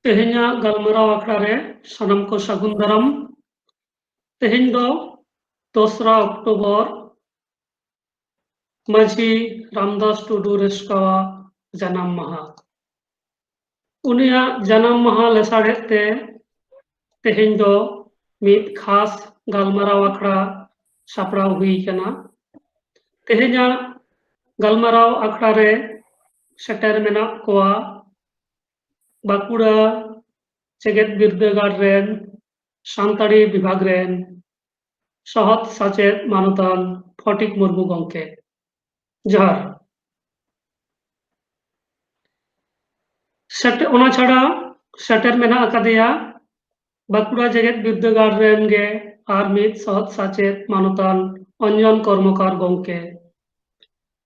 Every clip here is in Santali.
तेहेnya galmarao akhड़ा रे sanam ko sagun daram तेहेñ दो 2 अक्टोबर माझी रामदास टुडू रेस्कावा जन्म माहा उनिया जन्म माहा लेसाड़े ते तेहेñ दो मित खास galmarao akhड़ा सापड़ाव हुई कना तेहेñा galmarao akhड़ा रे सेटर मेना कोआ बाकुड़ा जेगेद बिरदागाड़ रेन सानताड़ी विभाग रेन सहत साचेद मानतान फटिक मुर्मू गंके जहार ओना छाड़ा सेटर मेना अकादेया बाकुड़ा जेगेद बिरदागाड़ रेन गे आर मित सहत साचेद मानतान अंजन कर्मकार गंके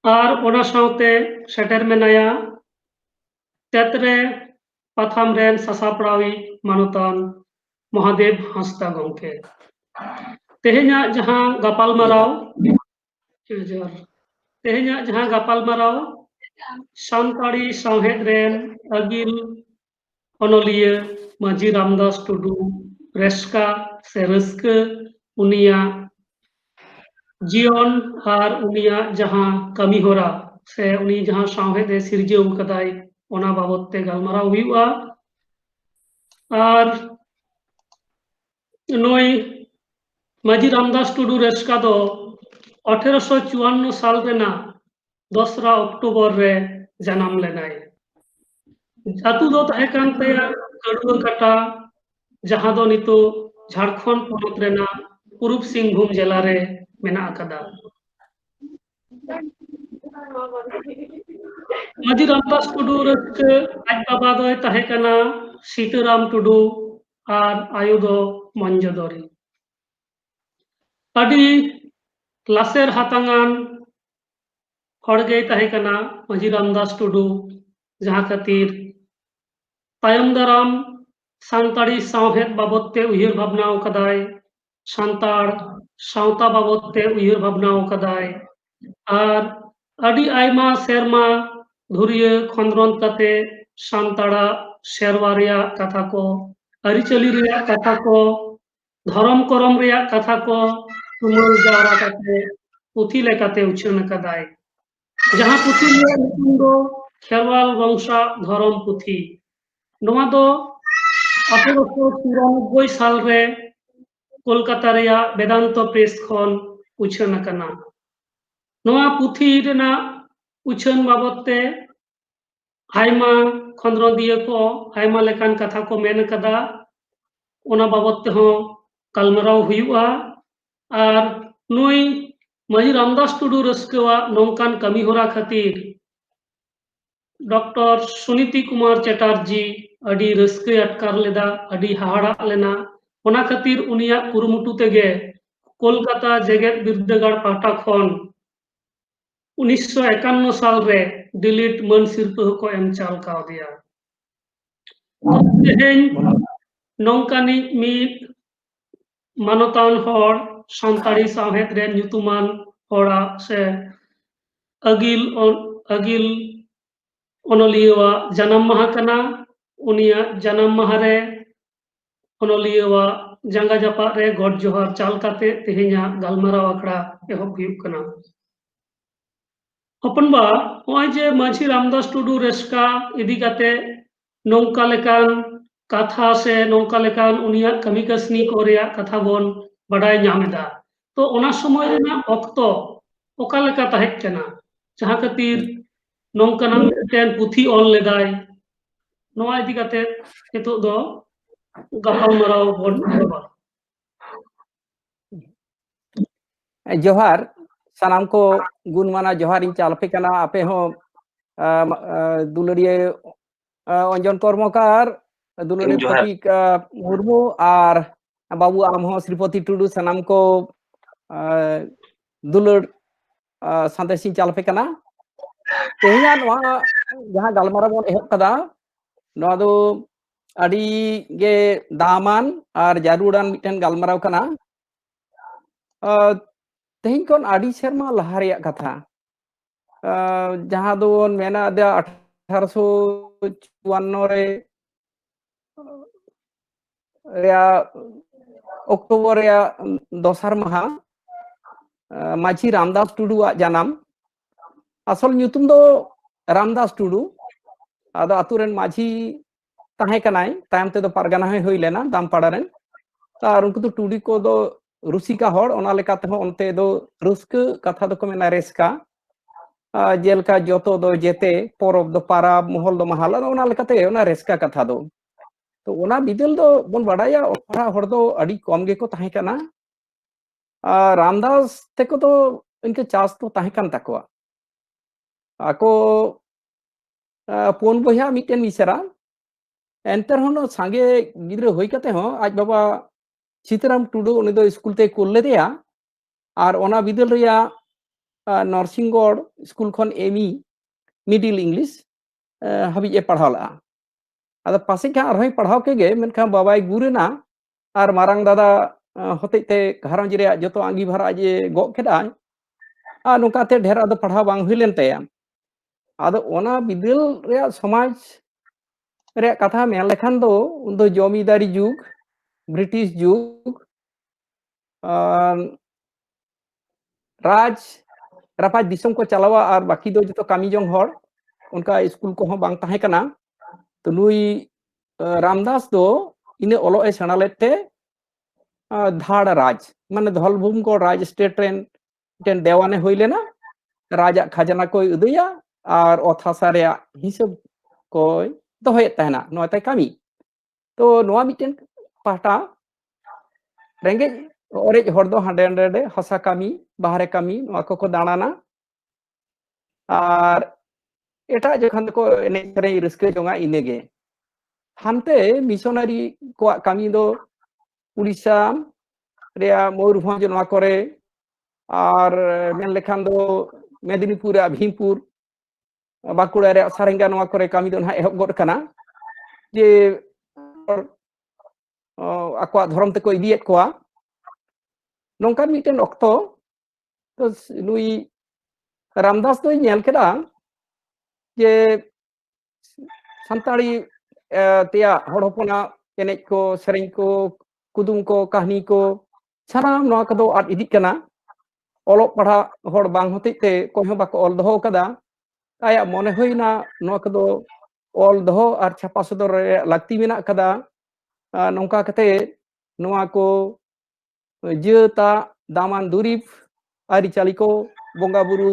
आर ओना साउते सेटर मेनाया तेतरे पाथाम रेन सासापड़ावी मानतान महादेव हांसदा गंके तेहेñा जहां गापालमाराव तेहेñा जहां गापालमाराव सानताड़ी सावहेद रेन अगिल अनलिया माझी रामदास टुडू रेस्का से रस्का उनिया जीवन आर उनिया जहां कमी होरा से उनी जहां सावहेद सिरजेव कदाय ओना बाबत ते गालमाराव हुआ आर नोई माझी रामदास टुडू रेस्का दो 1854 साल रेना 2 अक्टोबर रे जन्म लेनाय अतु दो तहे कान तया कड़ुआ काटा जहां दो नितो झारखंड पोनत रेना पूर्व सिंहभूम जिला रे मेना अकादा माझी रामदास टुडू रेस्का आज बाबा दो तहे काना सीताराम टुडू आर आयु दो मंजोदरी अडी लासेर हातांगान हड़गे तहे काना माझी रामदास टुडू जहां खातिर तायम दाराम सानताड़ी सावहेद बाबते उहिर भावना कदाय सानताड़ सावता बाबते उहिर भावना कदाय आर अडी आयमा सेरमा धुरिया खंद्रन कते सानताड़ा शेरवा रेया कथा को अरिचली रेया कथा को धर्म करम रेया कथा को तुमल जावरा कते पुथी लेकाते उछन कदाय जहां पुथी रेया नुतुम दो खेरवाल वंशा धर्म पुथी नोआ दो 1894 साल रे कोलकाता रेया वेदांत प्रेस खन उछन कना नोआ पुथी रेना उछन बाबते आयमा खंद्रदिया को आयमा लेकान कथा को मेन कदा ओना बाबते हो गालमाराव हुआ आर नुई माझी रामदास टुडू रस्कावा नौकान कमी होरा खातिर डॉक्टर सुनीति कुमार चैटार्जी अडी रस्के अटकार लेदा अडी हाहाड़ा लेना ओना खातिर उनिया कुरुमुटु तेगे कोलकाता जेगेद बिरदागाड़ पाहटा खन 1951 साल रे डिलीट मन सिरपा को एम चाल कावदिया तेहेñ नौकानी मित मानतान हर सानताड़ी सावहेद रे ᱧᱩᱛᱩᱢᱟᱱ हड़ा से अगिल अनलिया जन्म माहा कना उनिया जन्म माहा रे अनलिया जांगा जापा रे गॉड जोहार चाल काते तेहेñा गालमाराव आखड़ा एहब हुयुग कना हपनबा होय जे माझी रामदास टुडू रेस्का इदी काते नौका लेकान कथा से नौका लेकान उनिया कमी कसनी को रेया कथा बोन बडाय ᱧᱟᱢᱮदा तो ओना समय रेना अक्तो ओका लेका तहेक कना जहां खातिर नौकाना मिदटेन पुथी ऑल लेदाय नोआ इदी काते नितो दो गापालमाराव बोन एहबा जोहार सानाम को गुणमाना जोहार इन चालपे कना आपे हो दुलरिये अंजन कर्मकार दुलरिये फटिक मुर्मू और बाबू आम हो श्रीपति टुडू सानाम को दुलर संदेश चालपे कना तेहेñा नोआ जहां गालमाराव बोन एहब कदा नोआ दो अडी गे दामान और जारूड़ान मिटन गालमाराव कना तेहेñ कोन आडी शर्मा लहा रेया कथा जहां दो मेना 1854 रे अक्टोबर दसार माहा माझी रामदास टुडू जानाम असल ᱧᱩᱛᱩᱢ दो रामदास टुडू आदो आतुरेन माझी ताहे कनाय तायम ते दो पारगाना होई लेना दामपाड़ा रेन तार उनको तो टुडी को दो रुसिका हड़ ओना लेकाते हो ओनते दो रुस्क कथा दो को मेना रेस्का जेलका जोतो दो जेते परब दो पाराब महल दो महाल ओना लेकाते ओना रेस्का कथा दो तो ओना बिदल दो बन बाडाया ओपरा हड़ दो अडी कम गे को ताहे कना रामदास तेको तो इनके चास तो ताहे कान ताकोआ आको पुन बहिया मिटेन मिसरा एंटर होनो सांगे गिद्रे होई कते हो आज बाबा सीताराम टुडू उनी दो स्कूल ते कुल लेदेया और ओना बिदल रिया नरसिंहगढ़ स्कूल खन एमी मिडिल इंग्लिश हाबी ए पढ़ाला आदा पासे का आरहोय पढ़ाव के गे मेनखा बाबाई गुरेना और मारांग दादा होते ते घरंज रे जतो आंगी भरा जे गो केदा आ नुकाते ढेर आदा पढ़ाव बांग हुइलेन तया आदा ओना बिदल रे समाज रे कथा मेन लेखान दो उन दो जमीदारी जुग ब्रिटिश जुग राज रापाज दिसम को चलावा और बाकी दो जो कामी जोंग हड़ उनका स्कूल को हो बांग ताहे कना तो नुई रामदास दो इने ओलो ए सेना लेते धाड़ राज माने धलभूम को राज स्टेट रेन टेन देवाने होई लेना राजा खजाना को उदया और ओथासा रे हिसाब को दोहे तहना नोते कामी तो नोआ मिटेन पाटा रेंगे ओरेज हड़ दो हांडे हांडे हसा कामी बाहरे कामी नोआ को दाणाना और एटा जखन को एने रे रिस्के जोंगा इनेगे हानते मिशनरी को कामी दो उड़ीसा रे मयूरभंज नोआ करे और मेन लेखान दो मेदिनीपुर भीमपुर बाकुड़ा रे सारेंगा नोआ करे कामी दो ना एहब गड कना जे आकवा धर्म ते को इदियत कोआ नोंका मिटेन अक्तो तो नुई रामदास तो नेल केदा जे संताड़ी तेया हड़ हपना एनेज को सेरें को कुदुम को कहानी को सानाम नोआ कदो आद इदिक कना ओलो पढ़ा हड़ बांग होतेते कोई हो बाको ऑल दहो कदा आया मने होइना नोआ कदो ऑल दहो और छापा सदर लगती मेना कदा नोंका कते नोआ को जेता दामान दुरीफ आरिचाली को बोंगा बुरु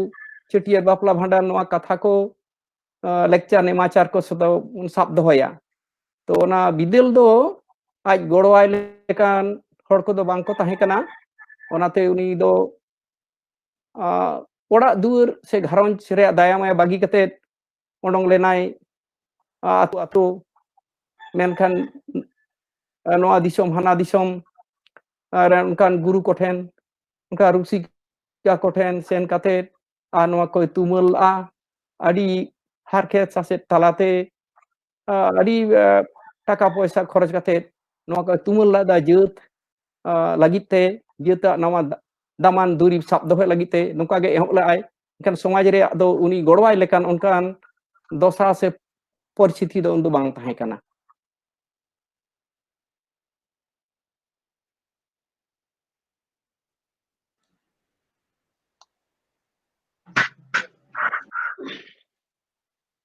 चटियर बापला भांडार नोआ कथा को लेक्चर नेमाचार को सदो उन साब दोया तो ना बिदल दो आज गोड़वाय लेकान हड़ को दो बांग को ताहे कना ओनाते उनी दो ओड़ा दुर से घरंज रे दाया माया बागी कते ओडोंग लेनाय आतु आतु मेनखान नोआ दिसम हाना दिसम और उनकान गुरु कोठेन उनका रुसिका कोठेन सेन काते आ नोआ को तुमल आडी हारखेत सासे तालाते आडी टाका पैसा खरच काते नोआ को तुमल दा जेत लगिते जेता नवा दामान दुरीब साब दोहे लगिते नोका गे एहब लाय एखान समाज रे दो उनी गोड़वाय लेकान उनकान दशा से परिस्थिति दो उन दो बांग ताहे कना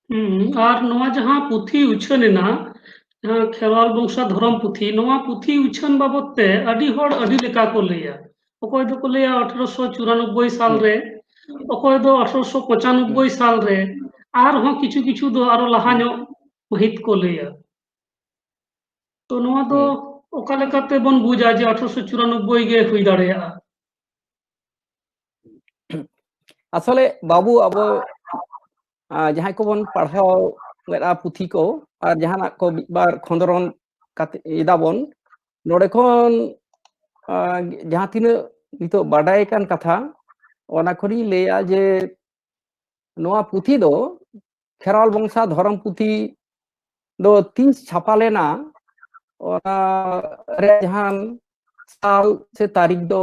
और नोआ जहां पुथी उछानेना जहां खेरवाल बंशा धर्म पुथी उछान बाबत ते अडी हड़ अडी लेका को लैया अकोय दो को लैया 1894 साल रे अकोय दो 1895 साल रे आर हो किछु किछु दो आरो लहा नो महित को लैया तो नोआ दो ओका लेकाते बन बुझा जे 1894 गे हुई दाड़ेया असले बाबू अब जहां को बन पढ़ाओ मेरा पुथी को और जहां को बार खंदरन इदाबन नोडे खन जहां तीन नितो बाडाय कान कथा ओना खरी लेया जे नोआ पुथी दो खेराल वंशा धर्म पुथी दो 30 छापा लेना ओना रे जहां साल से तारीख दो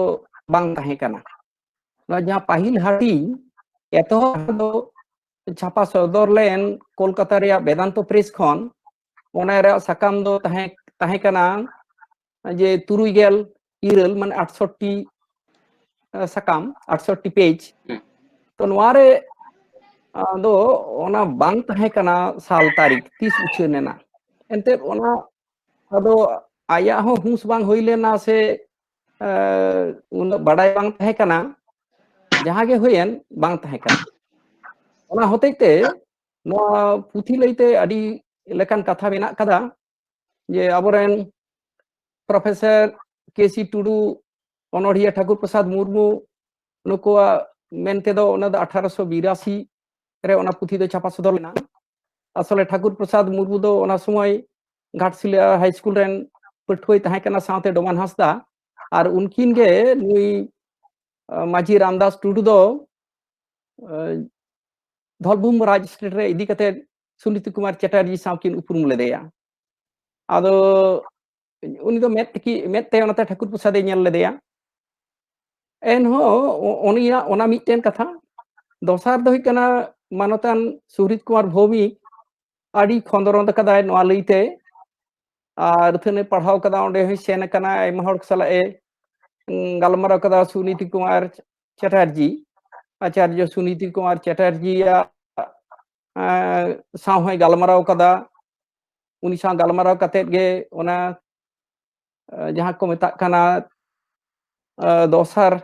बांग ताहे कना नोआ जहां पाहिल हाटी एतो दो छापा सदर लेन कोलकाता रे वेदांतो प्रेस खन ओना रे साकाम दो ताहे कना जे 3 मान 68 sakam 68 page to noare do ona bang tahe kana sal tarik 30 uche nena ente ona ado aya ho hus bang hoilena se un badai bang tahe kana jaha ge hoyen bang tahe kana ona hotete noa puthi leite adi lekan katha menak kada je aboren Profesor KC Tudu Onoria Thakur Prasad Murmu नुकुआ मेनते दो ओना द 1882 रे ओना पुथी दो छापा सदर लेना असले ठाकुर प्रसाद मुर्मू दो ओना समय घाटसिलिया हाई स्कूल रेन पठुई तहां कना साथे डोमान हंसदा और उनकिन गे नुई माझी रामदास टुडू दो धलभूम राज स्टेट रे इदी कते सुनीति कुमार चटर्जी सावकिन उपरुम लेदेया आदो उनी दो मेट ते ओनाते ठाकुर प्रसाद नेल लेदेया एनहो ओनिया ओना मिटेन कथा दोसार दो हिकना मानतान सुहृद कुमार भौमिक आड़ी खंदरन कदाय नोआ लईते आर थने पढ़ाव कदा ओंडे हई सेन कना आयमा हड़ सला ए गलमारा कदा सुनीति कुमार चटर्जी आचार्य सुनीति कुमार चटर्जी या साव हई गलमाराव कदा उनी सा गलमाराव कते गे ओना जहां को मेता कना दोसार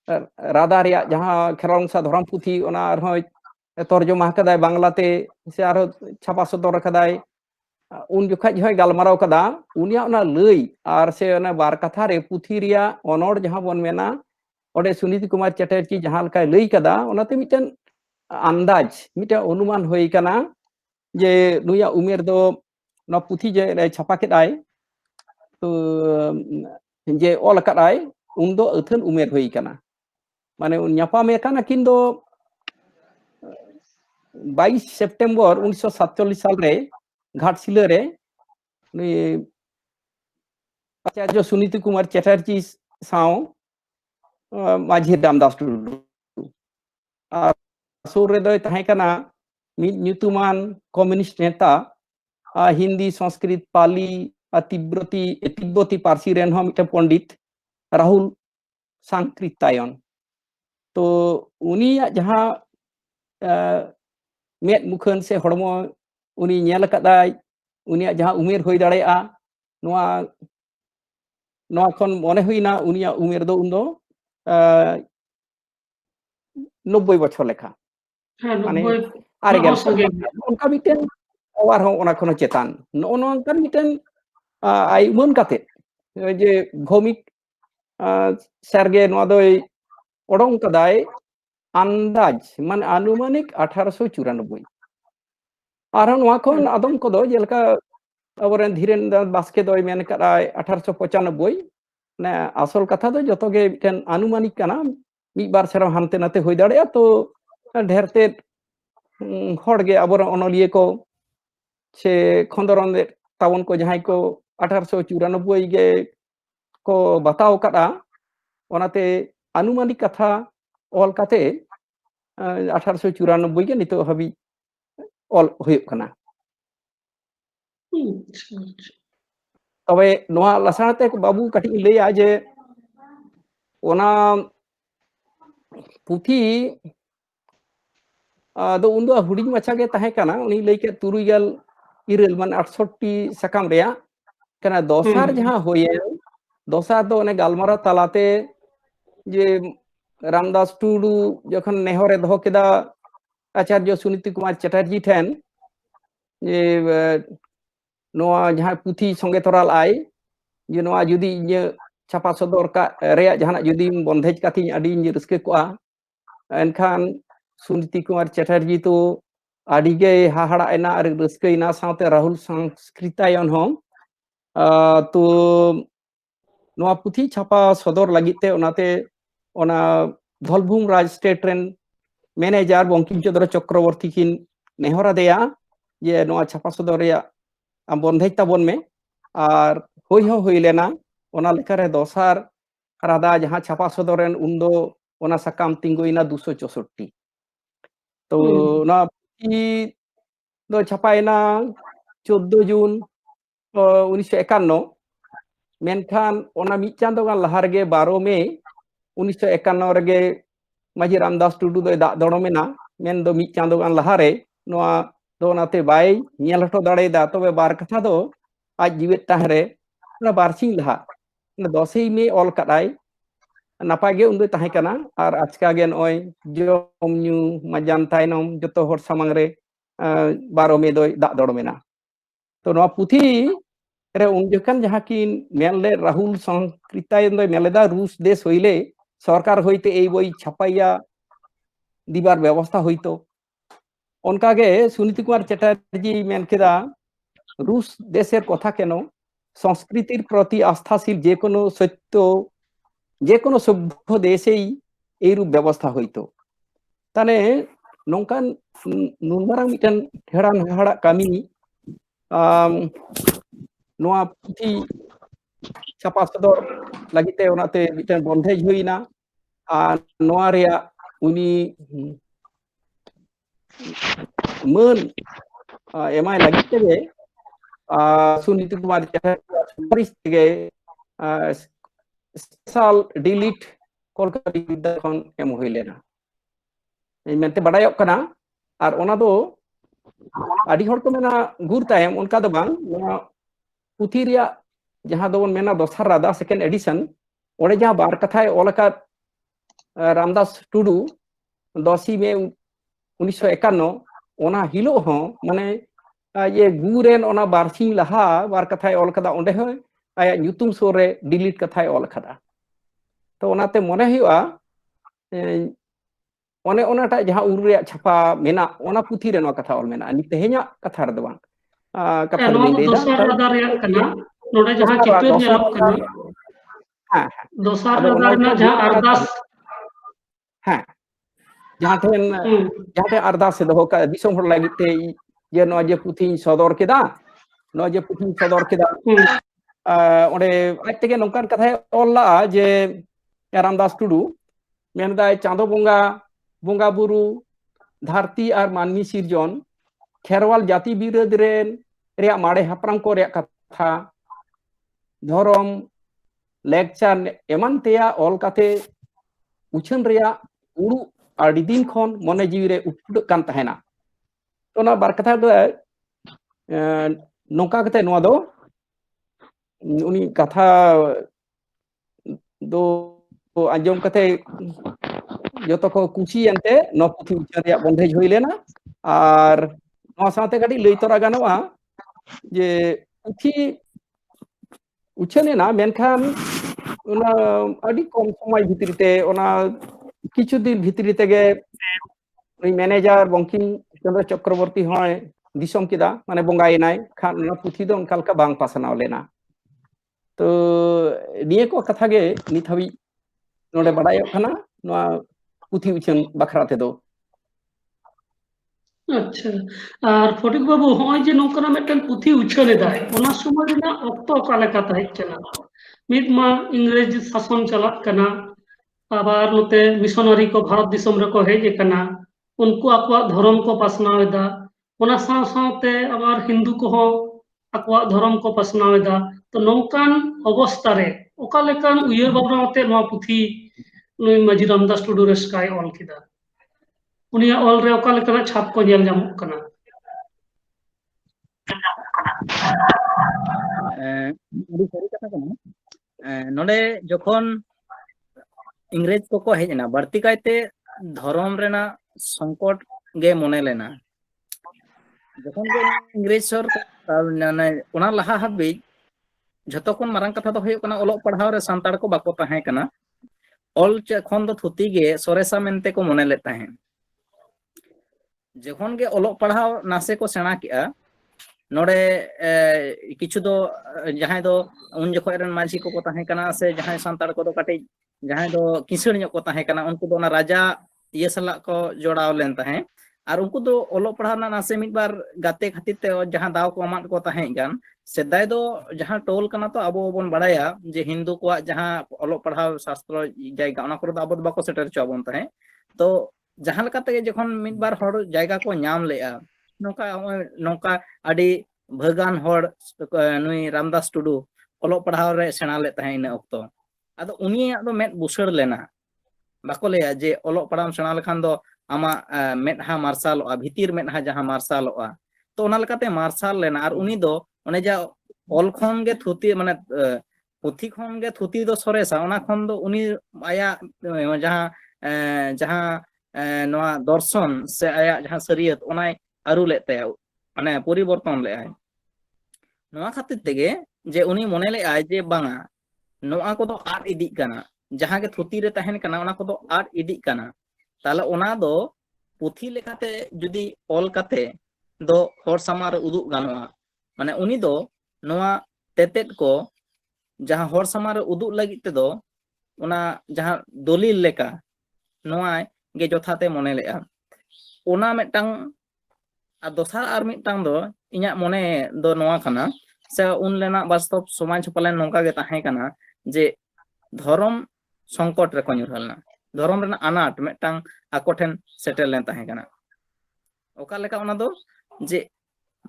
राधा रिया जहां खेराउन सा धरम पुथी ओना आरहोय तर्जमा कदाय बांग्लाते से आरो छापा सदर कदाय उन जुखा जहां गलमाराव कदा उनिया ओना लई आर से ओना बार कथा रे पुथी रिया अनोड़ जहां बन मेना ओडे सुनीति कुमार चटर्जी जहां लका लई कदा ओनाते मिटन अंदाज मिटन अनुमान होई कना जे नुया उमेर दो न पुथी जे छापा केदाय तो जे ओल कदाय उन दो अथन उमेर होई कना माने ᱧᱟᱯᱟᱢ ᱮᱠᱟᱱᱟ ᱠᱤᱱ ᱫᱚ 22 सेप्टेम्बर 1947 साल रे घाटशिला रे आचार्य सुनीति कुमार चटर्जी साव माझी रामदास टुडू सुर रे दो तहां कना मिद ᱧᱩᱛᱩᱢᱟन कम्युनिस्ट नेता हिंदी संस्कृत पाली तिब्बती पारसी रेन हो मिटे पंडित राहुल सांकृतायन तो उनिया जहां मेद मुखन से हड़मो उनी नेल कदाय उनिया जहां उमेर होई दाड़ेया नोआ नोआ खन मने हुईना उनिया उमेर दो उन दो 90 बछर लेखा माने आरे गेल उनका मिटेन और हो ओना खनो चेतान नो नो कर मिटेन आई मन काते जे भौमिक सरगे नोआ दोय ओडों कदाय अंदाज मान अनुमानिक 1894 और नोआ खन आदम को जेलका अबरेन धीरेन्द्र बास्के दोय मेन कदाय 1895 ने असल कथा दो जतो गे मिटेन अनुमानिक कना मी बार सेरा हानते नाते होई दाड़ेया तो ढेरते हड़गे अबर अनलिए को से खंदरन तावन को जहां को 1894 गे को बताओ कदा ओनाते अनुमानिक कथा ऑल काते 1894 गे नितो हबी ऑल होय कना तबे नोआ लसाते बाबू कटी लेया जे ओना पुथी दो उन दो हुडिंग मचा गे ताहे कना उनी लेके 3 मान 68 सकम रेया कना दोसार जहां होये दोसार दो ने गालमारा तलाते जे रामदास टुडू जखन नेहरे दहो केदा आचार्य सुनीति कुमार चटर्जी ठेन जे नोआ जहां पुथी संगे तोराल आय जे नोआ जुदी इ छापा सदर का रेया जहां जुदी बंधेज काती अडी रस्के को एनखान सुनीति कुमार चटर्जी तो आडिगे हाहाड़ा एना और रस्कैना साथे राहुल सांस्कृतायन हो तो नोआ पुथी छापा सदर लगिते ओनाते ओना धलभूम राज state rain manager Bankim Chandra चक्रवर्ती किन नेहरा देया जे नोआ छापा सदर रेया बंधेज ताबन में और होई लेना ओना लेखारे दोसार राधा जहां छापा सदर रेन उन्दो ओना सकाम तिंगुइना 264 तो ना दो छापायना 14 जून 1951 मेनखान ओना मिद चांदो गान लहा रगे 12 मे 1951 रगे माजी रामदास टुडू दो दा दड़मेना मेन दो मिद चांदो गान लहारे नोआ दो नाते बाय नेल हटो दाड़ेदा तबे बार कथा दो आज जीवित ताहरे ना बारसिंग लहा ना 10 मे ऑल कदाय नापाय गे उन्दो ताहे कना आर आजका गे नय जम न्यू मजान तायनम जतो हर सामांग रे 12 मे दो दा दड़मेना तो नोआ पुथी रे उन जखन जहां किन मेलले राहुल संस्कृताय दो मेलेदा रूस देश होइले सरकार হইতে এই বই ছাপাইয়া দিবার ব্যবস্থা হইতো অনকাগে সুনীতি কুমার চ্যাটার্জি মেন কেদা রুশ দেশের কথা কেন সংস্কৃতির প্রতি আস্থাশীল যে কোনো সত্য যে কোনো সভ্য দেশেই এইরূপ ব্যবস্থা হইতো তানে নঙ্কান নুনমারাং মিটান হেড়ান হাড়া কামি নোয়া পুথি ছাপা সদর লাগিতে ওনাতে মিটান বন্ধেজ হইনা আর নোয়া রেয়া উনি মন এমআই লাগিতে গে সুনীতি কুমার চ্যাটার্জি থেকে স্পেশাল ডিলিট কলকাতা বিদ্যা খন এম হইলেনা এই মেনতে বাড়ায়ক কানা আর ওনা দো আদি হড় কো মেনা গুর তায়ম উনকা দো বাং পুথি রিয়া जहां दो मेना दोसर रादा सेकेंड एडिशन ओडे जहां बार कथाय ओलका रामदास टुडू 10 मे 1951 ओना हिलो हो माने ये गुरेन ओना बारसिंग लहा बार कथाय ओल कदा ओंडे हो आया न्यूतुम सोरे डिलीट कथाय ओल कदा तो ओनाते मने हुआ ओने ओनाटा जहां उर रे छापा मेना ओना पुथी रे नो कथा ओल मेना नि तेहे냐 कथा रे दो बां कथा नो दो लेदा दोसर रादा रे कना नोडे जहां चित्र नेलक कना हां दोसर रादा रे जहां अरदास हां जहां अरदास से दो का दिसोम हर लागिते जे नो जे पुथी सदर केदा नो जे पुथी सदर केदा ओडे आजतेगे नोंकान कथा ओल्ला जे रामदास टुडू मेनदाय चांदो बोंगा बोंगा बुरु धरती और मानवी सिरजन खेरवाल जाति बिरोध रेन रे माड़े हापराम को रे कथा धरम लेक्चर एमान तेया ऑल काते उछन रेया उड़ू आड़ी दिन खन मने जीवी रे उठुड कान तहेना तो ना बार कथा दो नोका कते नोआ दो उनी कथा दो आंजम कते जतो को कुची एंते नो पुथी उछन रेया बंधेज होई लेना और नोआ साथे गाडी लई तोरा गानोआ जे पुथी उछनेना मेनखान ओना अडी कम समय भितरीते ओना किछु दिन भितरी तेगे मैनेजर बंकिम चंद्र चक्रवर्ती हय दिसम केदा माने बंगायनाय खान ना पुथी दो उनकालका बांग पासनाव लेना तो निये को कथा गे नित हबी नोडे बडायो खाना नोआ पुथी उछन बखरा ते दो अच्छा और फटिक बाबू होय जे नोकरा मेटन पुथी उछन एदाय ओना समय रेना अक्तो का लेका ताहे चला मिद मा इंग्रेज शासन चलत कना आबार नोते मिशनरी को भारत दिसम रे को हेज कना उनको आकवा धर्म को पासनाव एदा ओना साव सावते आबार हिंदू को हो आकवा धर्म को पासनाव एदा तो नोंकान अवस्था रे ओका लेकान उयर बाबनाते नो पुथी नुई माजी रामदास टुडू रे स्काई ऑल किदा उनिया ऑल रे ओका लेकान छाप को नेल जामक कना अड़ी सरी कथा कना नोडे जखन इंग्रेज को हेजना बढ़ती कायते धर्म रेना संकट गे मने लेना जखन गे इंग्रेज सरकार ओना लहा हाबि जतो खन मारंग कथा दो होयो कना ओलोग पढ़ाव रे संताड़ को बाको ताहे कना ऑल खन दो थुती गे सोरेसा मेनते को मने ले ताहे जखन गे ओलोग पढ़ाव नासे को सेना किया नोडे किछु दो जहां दो उन जखो रेन माझी को ताहे कना से जहां संताड़ को दो काटे जहां दो किसण ᱧᱚᱜ को ताहे कना उनको दो ना राजा ये सला को जोड़ाव लेन ताहे और उनको दो ओलो पढ़ा ना नासे मिद बार गाते खातिर ते जहां दाव को अमात को ताहे गान सेदाय दो जहां टोल कना तो अबो बन बड़ाया जे हिंदू को जहां ओलो पढ़ा शास्त्र जायगा ओना कर अबो बाको सेटर चबन ताहे तो जहां लकाते जखन मिद बार हर जायगा को नाम लेआ नोका नोका अडी भगान हर नुई Ramdas Tudu olok padhaw re sena led tahe ina okto ado uniyak do med busar lena bako leya je olok padhaw sena lekhan do ama medha marsaloa bhitir medha jaha marsaloa to ona lekate marsal lena ar uni do one ja ol khon ge thuti mane puthi khon ge thuti do soresa ona khon do uni aya jaha jaha noa dorson se aya jaha sariyat onai aru led taya mane poriborton le ay noa khatir tege je uni mone le ay je banga noa ko do ad idik kana jaha ge thuti re tahen kana ona ko do ad idik kana tale ona do puthi lekate judi ol kate do hor samar uduk ganoa mane uni do noa tetet ko jaha hor samar uduk lagit te do ona jaha dolil leka noa ge jothate mone lea ona metang dosar ar mitang do inya mone do noa kana se un lena bastop somaj palen nongka ge tahe kana je dhorom songkot re ko nyurhalna dhorom rena anat metang ako then settle len tahe kana oka leka ona do je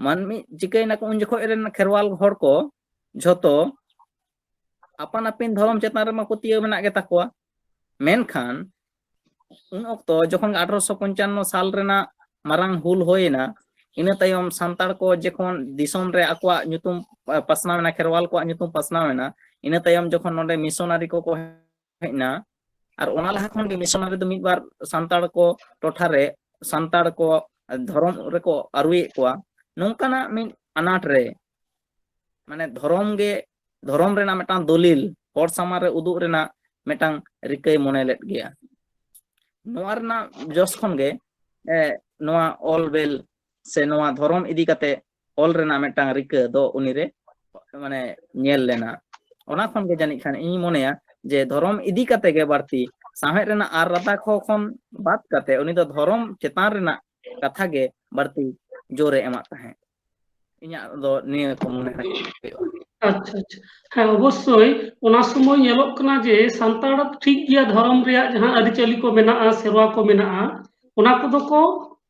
manmi jikai na ko un jokho eren kherwal hor ko jhoto apan apin dhorom chetan re ma patiya menak ge takwa menkhan un okto jokhon 1855 साल rena marang hul hoina ina tayom santar ko jekhon disom re akwa nyutum pasnaw na kherwal ko nyutum pasnaw na ina tayom jokhon nonde missionary ko hejna ar ona laha khon ge missionary do midbar santar ko tothare santar ko dhorom re ko arui ko nongkana min anat re mane dhorom rena metang dolil hor samar re uduk rena metang rikai mone led gea noa rena jos khon ge noa ol bel se noa dhorom idi kate ol rena metang rika do unire mane nyel lena ona khon ge jani khan ini moneya je dhorom idi kate ge barti sahet rena ar rata kho khon bat kate uni do dhorom chetan rena katha ge barti jore emak tahe inya do niya ko mone আচ্ছা আচ্ছা হ্যাঁ অবশ্যই ওনা সময় nyelok kana je santar ঠিক gya dhorom reya jaha aricali ko menaa serwa ko menaa ona kodo ko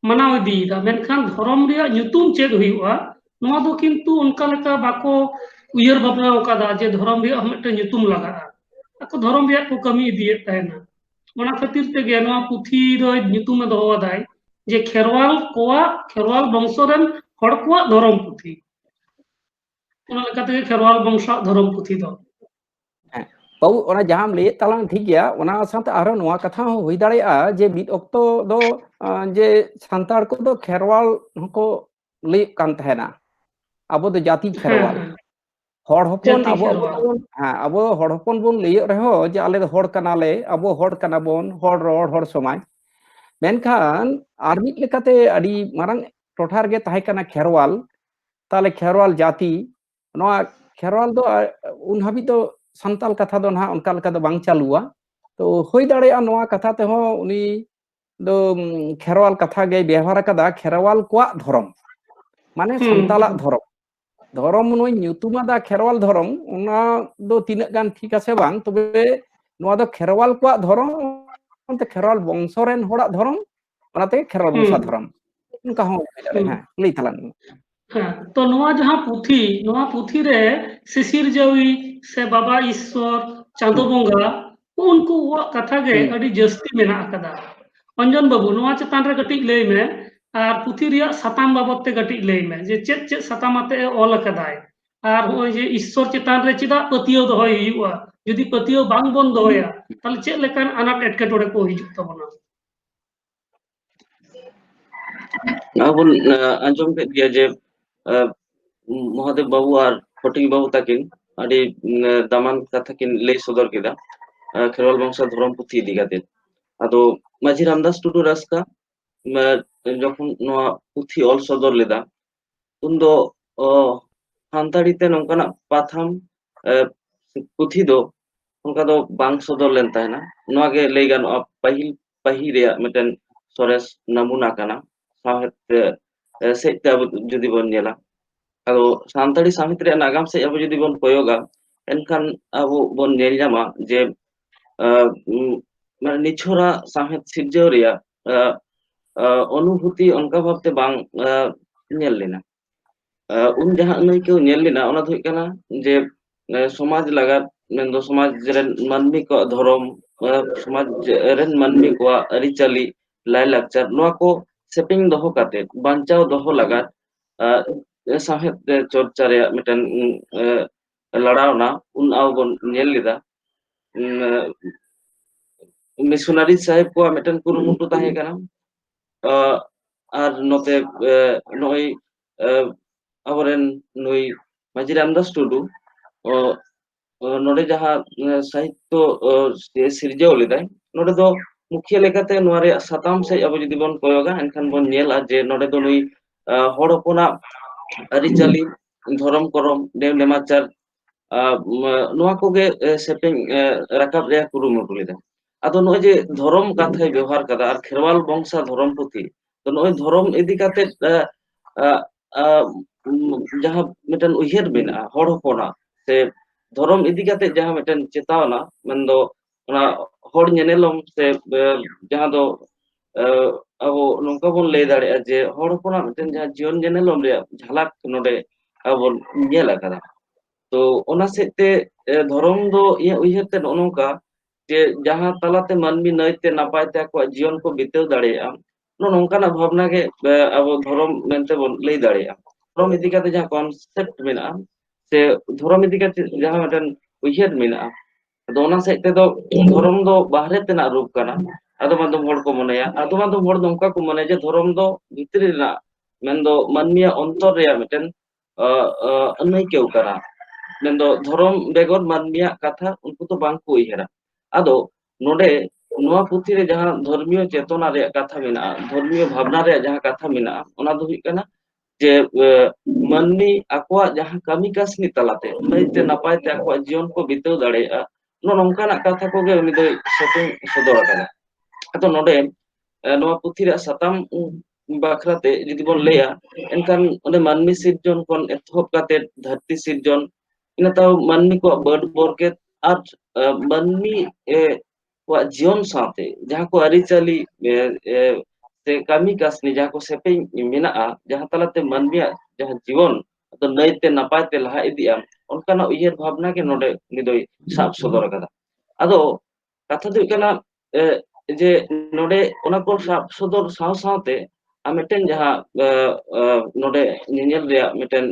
manaw idida menkhan dhorom reya nyutum ched huyuga noa do kintu onka leka bako uyar bhabna okada je dhorom reya mete nyutum lagaa ako dhorom reya ko kami idiyet tahena ona khatir tege noa puthi do nyutum e doho adai je kherwal bongso ren hor kowa dhorom puthi ona lekate kherwal bongso dhorom puthi do Bau ona jaham le talang thik gya ona sante aro noa katha ho hui dareya je mid okto do je santar ko do kherwal ko le kan tahena abo do jati kherwal hor hopon Jati kherwal. abo hor hopon bon leyok reho je ale do hor kana le abo hor kana bon hor ror hor somaj menkhan ar mid lekate adi marang tothar ge tahe kana kherwal tale kherwal jati noa kherwal do un habi do santal katha do na onka leka do bang chalua to hoi dareya noa katha te ho uni do kherwal katha ge ব্যবহার kada kherwal kwa dhorom mane santala dhorom noi nyutuma da kherwal dhorom ona do tinak gan thik ase bang tobe noa do kherwal kwa dhorom onte kherwal bongsoren horak dhorom onate kherwal bongsa dhorom onka ho dare ha lei talang হ্যাঁ তো নোয়া যাহা পুথি রে শিশির জাউই সে বাবা ঈশ্বর চাঁদো বঙ্গা উনকু কথা গে আডি জাস্তি মেনা আকাদা অঞ্জন বাবু নোয়া চেতান রে গটিক লই মে আর পুথি রিয়া সাতাম বাবদ তে গটিক লই মে যে চেত সাতাম আতে অল আকাদায় আর ওই যে ঈশ্বর চেতান রে চিদা পতিও দহয় হুয়া যদি পতিও বাং বন দহয়া তাহলে চেত লেকান আনাট এটকেটড়ে কো হিজুক তাবনা abun anjom ke dia je Mahadev Babu আর ফটিক বাবু তাকিন আদি দামান কথা কিন লেই সদর কেদা খেরওয়াল বংশ ধরম পুথি ইদি কাতেন আদো মাঝি রামদাস টুডু রাস্কা যখন নোয়া পুথি অল সদর লেদা উন্দো সান্তাড়িতে নঙ্কানা পাথাম পুথি দো onka do bang sodor len tahena noa ge lei ganoa pahil reya meten sores namuna kana sahet seit abo jodi bon nyela ado santari samit reya nagam se abo jodi bon koyoga enkhan abo bon nyel nyama je মানে নিছরা সাহেব সিরজেও রিয়া অনুভূতি অনকা ভাবতে বাং nyel lena un jaha nai keu nyel lena ona dhui kana je समाज लागत मेंदो समाज ren manmi ko dhorom समाज ren manmi ko aritali lai lakchar noa ko shaping doho kate banchao doho lagat sahet chorcha reya miten ladawna un awbon nyel lida missionary sahib ko miten kurumutu tahe kana ar note noi aboren nui Maji Ramdas Tudu node jaha sahityo sirjau lidai node do mukhya lekate noa re satam se abo jodi bon koyoga enkhan bon nyela je node do nui hor hopona aritali dhorom korom nemachar noa koge shaping rakab reya kurumutu lidai ado noy je dhorom kathay ব্যবহার kada ar kherwal bongsa dhorom puthi to noy dhorom idi kate jaha meten uiher bina hor hopona se dhorom idi kate jaha meten chetawna mendo ona hor nyenelom se jaha do abo nongka bon lay dareya je hor hopona meten jaha jion nyenelom re jhalak node abo nyel akada to ona sete dhorom do iya uiher te nonongka je jaha talate manmi naite napayte akwa jion ko bitew dareya nongkana bhabna ge abo dhorom mente bon lay dareya dhorom idi kate jaha concept mena se dhorom idi kate jaha meten uiher mena ado ona sete do dhorom do bahre tena rup kana adom adom hor ko moneya adom adom hor nongka ko mone je dhorom do bhitri rena mendo manmiya ontor reya meten anaikeu kana mendo dhorom begor manmiya katha unku to bang ko uihera ado node noa puthi re jaha dharmiyo chetona re katha mena dharmiyo bhavna re jaha katha mena ona do huik kana je manmi akwa jaha kami kasni talate naite napayte akwa jion ko bitew dareya nongkana katha ko ge uni doi shaping sodor akada ato node noa puthi re satam bakrate jodi bon leya enkan onde manmi sirjon kon ethop kate dharti sirjon ina taw manmi ko bird borket ar manmi wa jion saate jaha ko aricali se kami kasni jaha ko shaping menaa jaha talate manmiya jaha jiwon atau naite napayte laha idia onkana uiher bhabna ge node nidoi sab sodor akada ado katha do kana je node ona ko sab sodor saw sawte ameten jaha node nyel reya meten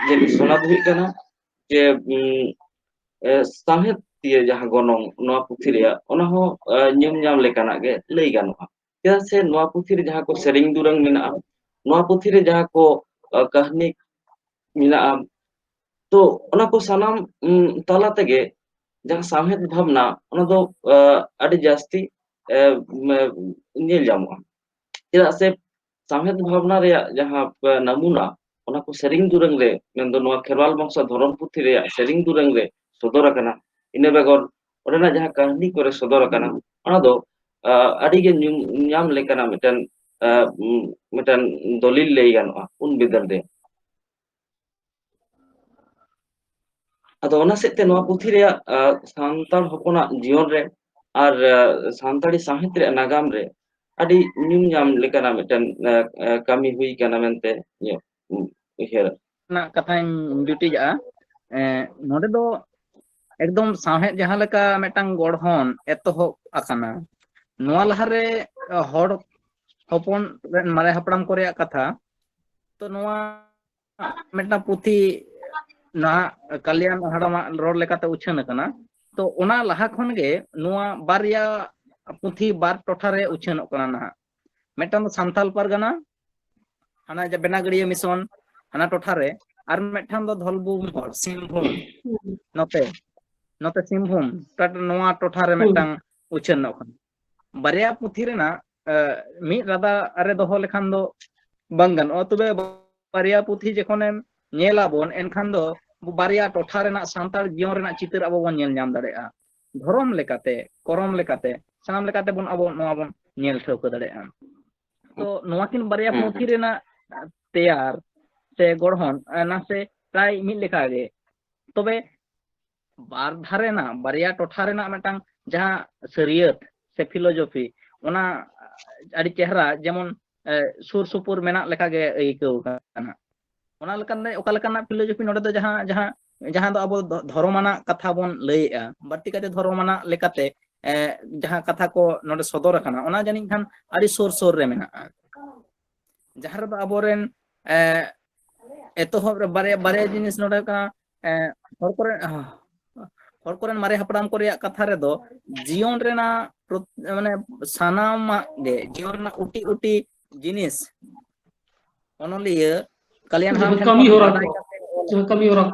je sona do kana je sahet tie jaha gonong noa puthi reya ona ho nyum nyam lekana ge lay ganoa ya se noa puthi re jaha ko sering durang menaa noa puthi re jaha ko kahni menaa to ona ko sanam tala tege jaha sahet bhavna ona do adi jasti nyel jamoa chedak se sahet bhavna reya jaha namuna ona ko sering durang re mendo noa kherwal bongsa dhorom puthi reya sering durang re sodor akana ina begor orena jaha kahni kore sodor akana ona do adi ge nyam lekana meten dolil lay ganoa un bidal de ado ona sete noa puthi reya santal hopona jion re ar santali sahet re nagam re adi nyum nyam lekana meten kami hui kana mente uiher na kathañ jutija'a node do ekdom sahet jaha leka metang gorhon etohop akana noa lahare hor hopon mare hapram ko reya katha to noa metang puthi na kalyan hadama ror lekate uchan akana to ona laha khon ge noa barya puthi bar tothare uchanok kana na metang santal pargana hana ja benagadiya mission hana tothare ar metang do dholbum hor simbhum note simbhum tat noa tothare metang uchanok kana barya puthi rena mi rada are doho lekhan do bang ganoa tobe barya puthi jekhonem nyelabon enkhan do barya totha rena santal jion rena chitar abo bon nyel nyam dareya dhorom lekate korom lekate sanam lekate bon abo noa bon nyel thauka dareya to noa kin barya puthi rena teyar se gorhon na se pray mid lekha ge tobe bar dhare na barya totha rena metang jaha sariyat se philosophy ona adi chehra jemon sur supur menak lekha ge aikaw kana ona lekan oka lekana philosophy node do jaha jahan do abo dhoromana katha bon laiya barti kate dhoromana lekate jahan katha ko node sodor akana ona jani khan adi sor re mena jahan do aboren etohob re bare jinis node kana hor koren mare hapram ko reyak katha re do jion rena mane sanama ge jion na uti jinis onoliya kalian ham kami hora kami hora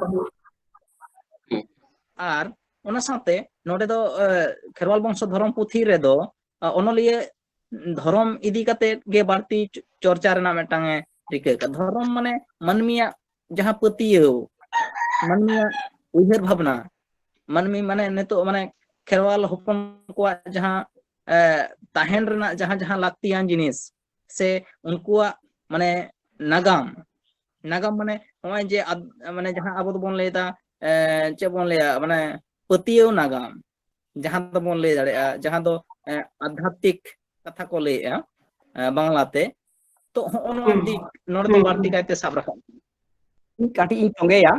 আর ওনা সাথে নোডে দো খেরওয়াল বংশ ধরম পুথি রে দো অনলিয়ে ধরম ইদি কাতে গে বাড়তি চর্চা রেনা মেটাং রিকে ধরম মানে মানমিয়া যাহা পতিয়েও মানমিয়া উইহের ভাবনা মানমি মানে নেতো মানে খেরওয়াল হপন কোয়া যাহা তাহেন রেনা যাহা লাক্তিয়ান জিনিস সে উনকুয়া মানে নাগাম মানে নয় যে মানে যাহা আবো বন লেদা ᱪᱮᱫ ᱵᱚᱱ ᱞᱟᱹᱭᱟ ᱢᱟᱱᱮ ᱯᱟᱹᱛᱭᱟᱹᱣ ᱱᱟᱜᱟᱢ ᱡᱟᱦᱟᱸ ᱫᱚᱵᱚᱱ ᱞᱟᱹᱭ ᱫᱟᱲᱮᱭᱟᱜᱼᱟ ᱡᱟᱦᱟᱸ ᱫᱚ ᱟᱫᱷᱟᱛᱢᱤᱠ ᱠᱟᱛᱷᱟ ᱠᱚ ᱞᱟᱹᱭᱮᱜᱼᱟ ᱵᱟᱝᱞᱟᱛᱮ ᱛᱚ ᱦᱚᱸᱜᱼᱚ ᱱᱚᱣᱟ ᱫᱤᱠ ᱱᱚᱰᱮ ᱫᱚ ᱵᱟᱹᱲᱛᱤ ᱠᱟᱭᱛᱮ ᱥᱟᱵ ᱨᱟᱠᱟᱵ ᱠᱟᱹᱴᱤᱡ ᱤᱧ ᱛᱚᱸᱜᱮᱭᱟ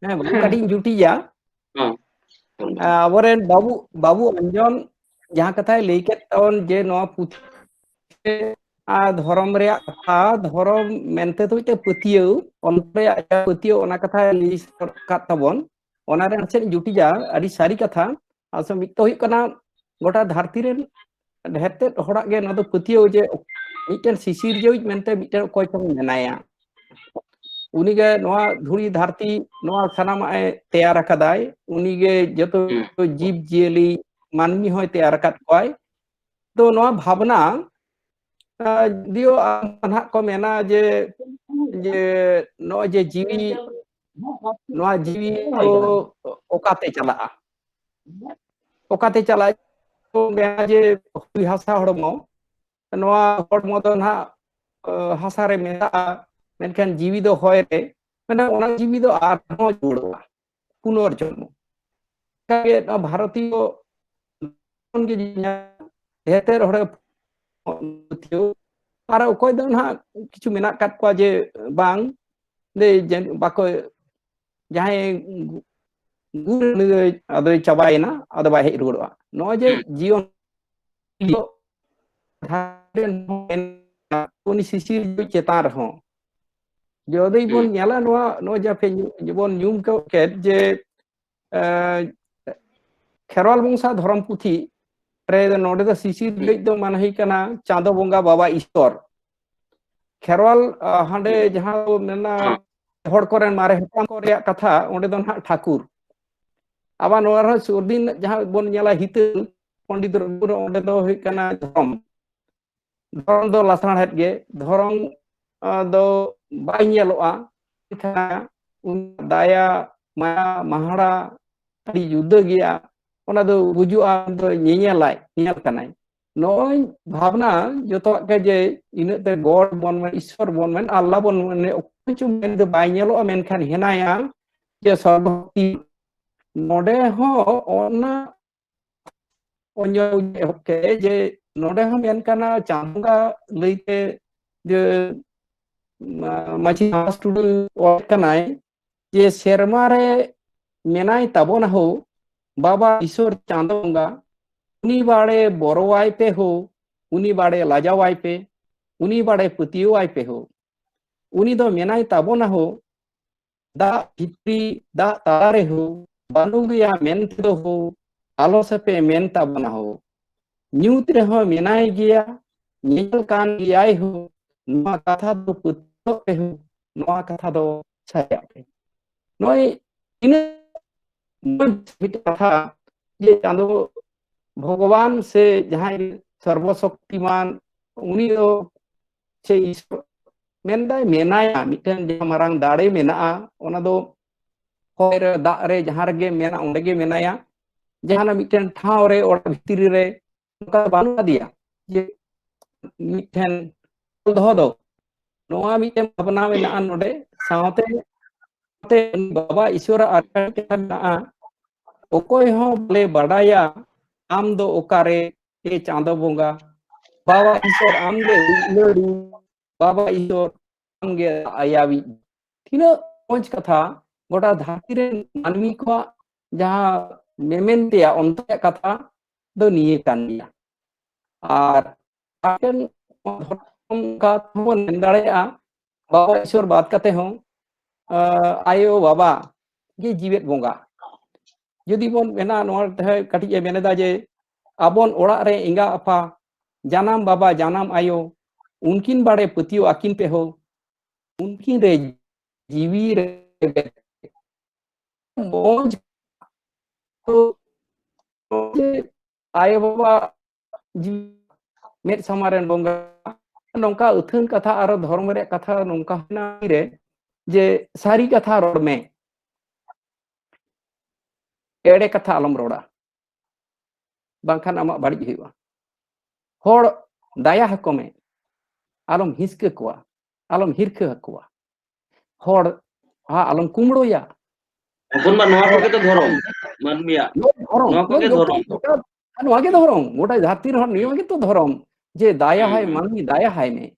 ᱵᱟᱵᱩ ᱠᱟᱹᱴᱤᱡ ᱤᱧ ᱡᱩᱴᱤᱭᱟ ᱟᱵᱚᱨᱮᱱ ᱵᱟᱵᱩ ᱚᱧᱡᱚᱱ ᱡᱟᱦᱟᱸ ᱠᱟᱛᱷᱟᱭ ᱞᱟᱹᱭ ᱠᱮᱫ ᱛᱟᱵᱚᱱ ᱡᱮ ᱱᱚᱣᱟ ᱯᱩᱛᱷᱤ धर्म रे कथा धर्म मेनते तो मिटे पतियौ ओनरे पतियौ ओना कथा लिस का तबन ओना रे से जुटिजा अडी सारी कथा आसो मितो हुई कना गोटा धरती रे ढेरते होड़ा गे न तो पतियौ जे मिटेन शिशिर जे मेनते मिटे कोय तो मेनाया उनी गे नोआ धुरी धरती नोआ सनाम तैयार कदाय उनी गे जतो जीव जियली मानमी होय तैयार कत कोय तो नोआ भावना दियो अनहा को मेना जे नो जे जीवी तो ओकाते चला तो मेना जे हुई हासा हड़मो नोआ हड़मो तो ना हासा रे मेना मेनखान जीवी दो होय रे मेना ओना जीवी दो आरहो जुड़वा पुनर्जन्म के भारतीय के हेते रहे और अकोय दो ना किछु मेना काट को जे बांग ले बाको जहां गुर अदो चाबायना अदो बाय रुड़वा नो जे जीवन उनी शिशिर चेतान रहो जदि बन नेला नो जाफे जीवन न्यूम को के जे खेरवाल बंसा धर्म पुथी रे नोडे द शिशिर गई दो मान हई कना चांदो बोंगा बाबा ईश्वर खेरवाल हांडे जहां मेना हड़ कोरेन मारे हटाम को रेया कथा ओंडे दो ना ठाकुर आबा नोर सुरदिन जहां बोन नेला हितल पंडित रघुर ओंडे दो हई कना धर्म दो लासना हेत गे धर्म दो बाय नेलोआ दाया माया महाड़ा अड़ी युद्ध गया ओना दो बुजुआ दो नेलाय नेल कनाय नोय भावना जतो के जे इनते गॉड बन में ईश्वर बन में अल्लाह बन में कुछ में दो बाय नेलो मेनखान हेनाया जे सर्वभक्ति नोडे हो ओना ओन्यो के जे नोडे हम मेनखाना चांगा लईते जे माची स्टूडियो और कनाय जे शर्मा रे मेनाय ताबोना हो बाबा ईश्वर चांदोंगा उनी बाड़े बोरोवाई पे हो उनी बाड़े लाजावाई पे उनी बाड़े पतियोवाई पे हो उनी दो मेनाय ताबोना हो दा भित्री दा तारे हो बानुगिया मेनते दो हो आलोसे पे मेन ताबोना हो न्यूत रे हो मेनाय गिया नेल कान गियाय हो नोआ कथा दो पतियो पे हो नोआ कथा दो छाया पे नोय इने कथा ये चांदो भगवान से जहां सर्वशक्तिमान उनी दो से ईश्वर मेनदा मेनाया मिटन मारांग दाड़े मेना ओना दो होय रे दा रे जहां रे मेना ओंडे गे मेनाया जहां मिटन ठाव रे ओड़ भितरी रे उनका बानु दिया जे मिटन दो दो नोआ मिटन भावना मेना नोडे सावते बाबा ईश्वर आरका ओकोय हो बोले बड़ाया आम दो ओकारे ए चांदो बोंगा बाबा ईश्वर आमगे लड़ी बाबा ईश्वर आमगे आयावी तीनो पांच कथा गोटा धारती रे मानवी को जहाँ मेमेन तेया अंतया कथा दो निये कान गया और आखिर धर्म का थोन निंदाड़ेया बाबा ईश्वर बात करते हों आयो बाबा ये जीवित बोंगा यदि बोन मेना नोर कटिज मेनेदा जे आबोन ओड़ा रे इंगा अपा जानम बाबा जानम आयो उनकिन बाड़े पतियो आकिन पे हो उनकिन रे जीवी रे मौज तो आयो बाबा मेट समारेन बोंगा नौका उथन कथा आरो धर्म रे कथा नौका ना रे जे सारी कथा रोड में एड़े कथा आलम रोड़ा बांखान आमा बाड़ी हुआ होड़ दाया हको में आलम हिस्के कोआ आलम हिरके हकुआ होड़ हा आलम कुमड़ोया अपन मा नोआ को तो धरम मानमिया नोआ को के धरम नोआ के धरम गोटा जाति रे नियम के तो धरम जे दाया है मानवी दाया है में